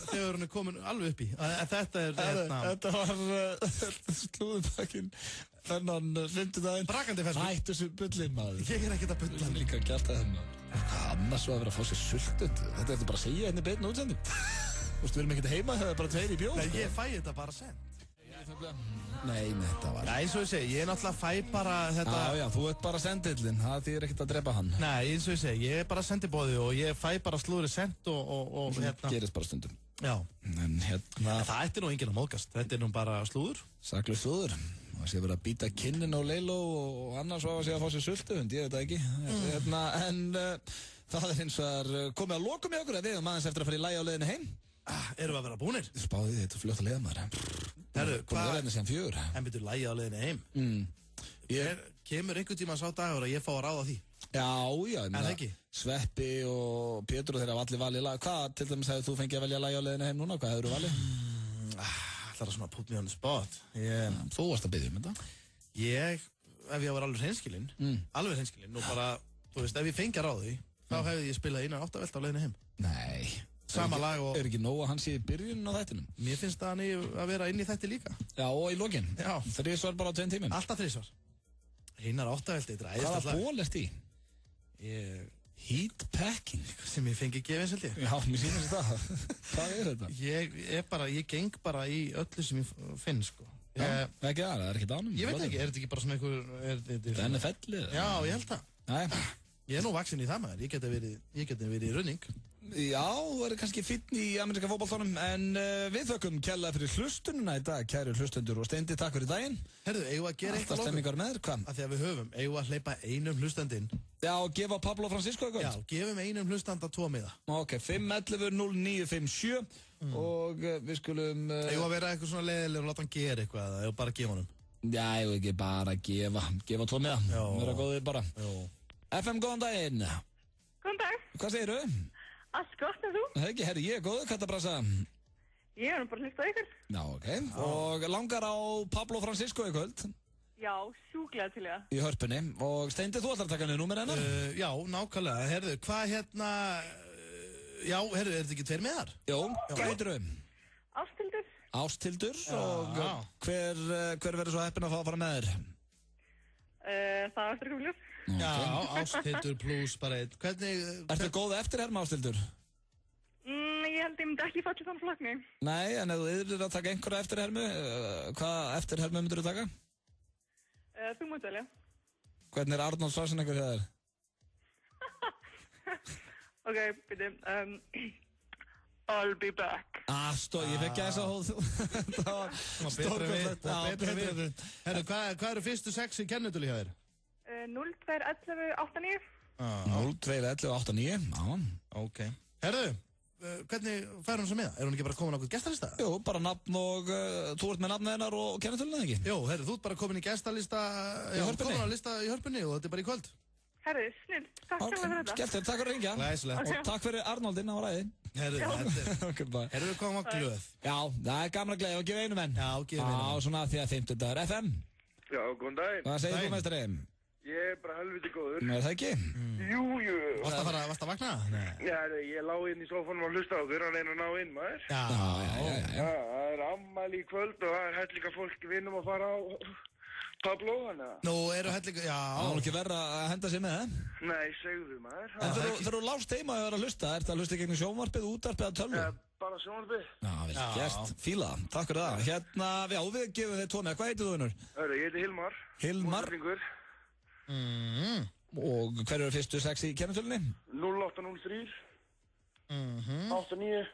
þegar hún er komin alveg upp í. Þetta var slúðubakkinn. Þennan 50 daginn. Brakandi ferskur. Hættu þessu bullin maður. Ég er ekkert að bulla. Það er líka gert að þeim maður. Annars var að vera að fá sér sultut. Þetta er bara að segja henni beinu útsendum. Þú veist, við erum ekkert heima, það er bara 2 í bjóð. Nei, ég fæ þetta bara sent. Nei, þetta var... Nei, eins og ég segi, ég náttúrulega fæ bara þetta... Já, þú ert bara sendillinn, það þýðir ekkert að drepa hann. Nei, eins og ég segi, ég er bara sendibóði og ég fæ bara slúðri sent og gerist bara stundum. Já. En það ætti nú enginn að móðgast, þetta er nú bara slúður. Saklaus slúður. Það sé verið að býta kinnin á Leiló og annars var að sé að fá sér sultuhund, ég veit það ekki. En það er hins vegar komið að lokum í okkur að við höfum aðeins eftir að fara í lagi á leiðinni heim. Erum við að vera búnir? Spáði þið, þetta er fljótt að leiða maður. Herru, hvað er þetta sem 4? En byrju lagi á leiðinni heim. Kemur einhvern tíma sá dagur að ég fá að ráða því? Já, ég meina Sveppi og Pétur og þeir hafa allir valið lag. Hvað til dæmis hefur þú fengið að velja lagi á leiðinni heim núna? Hvað hefur þú valið? Það er svona put me on the spot. Þú varst að biðja þetta? Ef ég var alveg hreinskilinn og bara, þú veist, ef ég fengi að ráða því, þá hefði ég spilað innan 8 velta á leiðinni heim. Nei. Sama lag og... Er ekki nóg að hann sé í byrjunum á þættinum? Mér finnst að hann að vera inn í þætti líka. Já, og í lokin? Já. 3 svar bara á 2 tímum? Alltaf 3 svar. Einar 8 velta, þetta er æðist alltaf. Hvaða ból ert í? Heat packing? Sem ég fengi gefins held ég. Já, mér sýnist það. Hvað er þetta? Ég geng bara í öllu sem ég finn, sko. Já, ekki það er ekkert ánum. Ég veit ekki, er þetta ekki bara svona einhver... Það er NFL-ið? Já, ég held það. Nei. Ég er nú vaksin í það maður, ég geti verið í running. Já, þú er kannski fínn í ameríska fótboltanum, en við þökkum kærlega fyrir hlustununa í dag, kæru hlustendur og Steindi, takk fyrir daginn. Herðu, eigum við að gera eitthvað stemmingar með, hvað? Af því að við höfum, eigum við að hleypa einum hlustandinn. Já, og gefa Pablo Francisco eitthvað? Já, gefum einum hlustanda 2 miða. Ok, 511-0957 og við skulum... Eigum að vera eitthvað svona leiðileg og láta hann gera eitthvað, eða bara gefa honum? Já, ég vil ekki bara gefa 2 miða, vera góðir bara. FM, góðan daginn. Góðan dag. Hvað segirðu? Allt gott, en þú? Hegi, herri, ég er góður, Kattabrasa. Ég er bara hlust á ykkur. Já, ok. Og langar á Pablo Francisco í kvöld? Já, sjúklega til það. Í hörpunni. Og Steindi, þú ætlar að taka niður númer hennar? Já, nákvæmlega. Herðu, hvað Já, herðu, er þetta ekki 2 miðar? Jó, hvað heitir þau? Ásthildur. Ásthildur, og hver verður svo heppinn að fá að fara með þér? Það er eftir komið ljós. Já, Ásthildur pluss bara 1. Hvernig... Ertu góð eftirherma, Ásthildur? Ég held ég myndi ekki falla þann flokni. Nei, en ef þú yfir að taka einhverja eftirhermu, hvað eftirhermu myndir þú taka? Þú mútt velja. Hvernig Arnold Schwarzenegger hjá þér? Ok, byrju. I'll be back. Ég fekk gæsa hóð. Það var stórkvæmlegt. Betra við. Herru, hvað eru fyrstu 6 í kennitölu hjá þér? 021189. 021189, já. Ok. Herru, hvernig fær hún sem með? Er hún ekki bara komin á okkur gestalista? Jú, bara nafn og þú ert með nafnið hennar og kennitöluna, ekki? Jú, herru, þú ert bara komin í gestalista í Hörpunni. Komin á lista í Hörpunni og þetta er bara í kvöld. Herru, snill. Takk fyrir þetta. Skelltir, takk fyrir að ringja. Glæsilegt. Og takk fyrir Arnoldinn á ræði. Herru, við komum á glöð. Já, það er gaman að gleða og gefa einu menn. Já, gefa einu menn. Já, svona því að 50 dagar FM. Já, góðan daginn. Hvað segir þú, meistari? Ég er bara helviti góður. Nei, það ekki? Jú. Varst að vakna? Já, ég lá inn í sófanum og hlusta á okkur, hann einu að ná inn, maður. Já. Það er afmæli í kvöld og það er hellinga fólk vinnum að fara á Pablo, hann eða? Nú, eru hellinga, já. Það var ekki verra að henda sér með það? Nei, segðu maður. En þegar þú lást heima að vera að hlusta, ertu að hlusta gegnum sjónvarpið, útvarpið eða tölvu? Bara sjónvarpið. Já, vel gert. Fíla, takk fyrir það. Hérna, já, við gefum þér tónið. Hvað heitir þú hennur? Ég heiti Hilmar. Hilmar. Og hver eru fyrstu 6 í kennitölunni? 0803 89.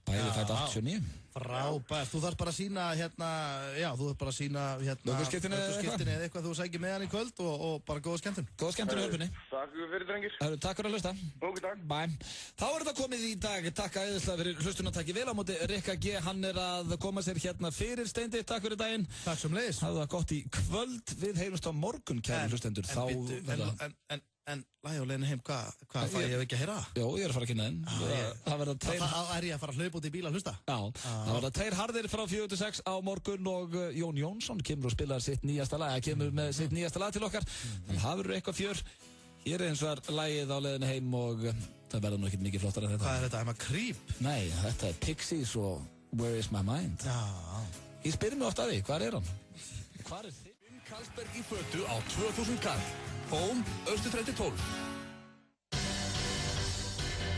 Bæði fætt 89. Frábært, þú þarf bara að sína Ökuskírteini eða eitthvað þú sækir með hann í kvöld og bara góða skemmtun. Góða skemmtun í Hörpunni. Takk fyrir drengir. Takk fyrir að hlusta. Ok, takk. Bye. Þá er þetta komið í dag. Takk æðislega fyrir hlustuna. Takk vel á móti Rikka G. Hann er að koma sér hérna fyrir Steindi. Takk fyrir daginn. Takk sem leiðis. Hafðu það gott í kvöld. Við heyrumst á morgun, kæri hlustendur. En lagi á leiðinu heim, hvað fæ ég ekki að heyra? Jó, ég er að fara að kynna þenn. Það verða tveir... Er ég að fara að hlaupa út í bíl að hlusta? Já, það verða tveir harðir frá 4-6 á morgun og Jón Jónsson kemur og spilar sitt nýjasta lag. Það kemur með sitt nýjasta lag til okkar. Þannig það verður eitthvað fjör. Hér er eins og lagið á leiðinu heim og það verður nú ekkert mikið flottar en þetta. Hvað er þetta? I'm a creep? Nei, þetta er Pixies og Where is my mind? Já. Ég spyrir mig oft að því, hvar er hann? Hvar er þið? Karlsberg í fötu á 2000 kall. Hóm, Austurstræti 12.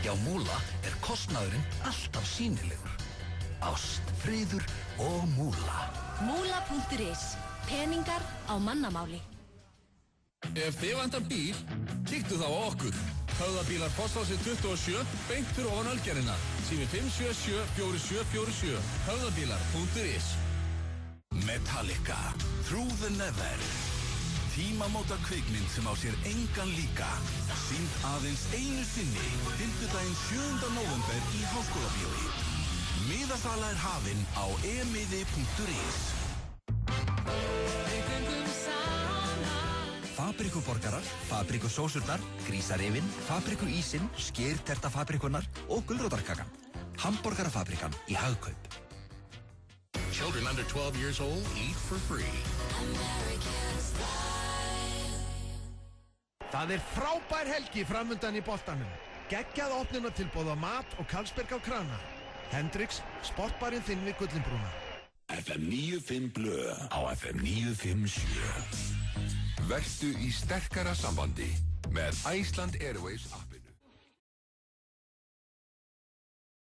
Hjá Múla er kostnaðurinn alltaf sýnilegur. Ást, friður og Múla. Múla.is. Peningar á mannamáli. Ef þið vantar bíl, kíktu þá á okkur. Höfðabílar Fosshási 27, beint fyrir ofan Ölgerðina. Sími 577 4747. Höfðabílar.is. Metallica, Through the Never. Tímamóta kvikmynd sem á sér engan líka. Sýnd aðeins einu sinni, 5. 7. nóvember í Háskólabíói. Miðasala er hafin á emiði.is. Fabrikuborgarar, fabrikusósurnar, grísarifin, fabrikuísinn, skýrtertafabrikunar og gulrótarkakan. Hamborgarafabrikan í Hagkaup. Children under 12 years old eat for free. Það er frábær helgi framundan í boltanum. Geggjað opnunartilboð á mat og Karlsberg á krana. Hendrix, sportbarinn þinn við Gullinbrúna. FM 95 blöð á FM 957. Vertu í sterkara sambandi með Iceland Airways appið.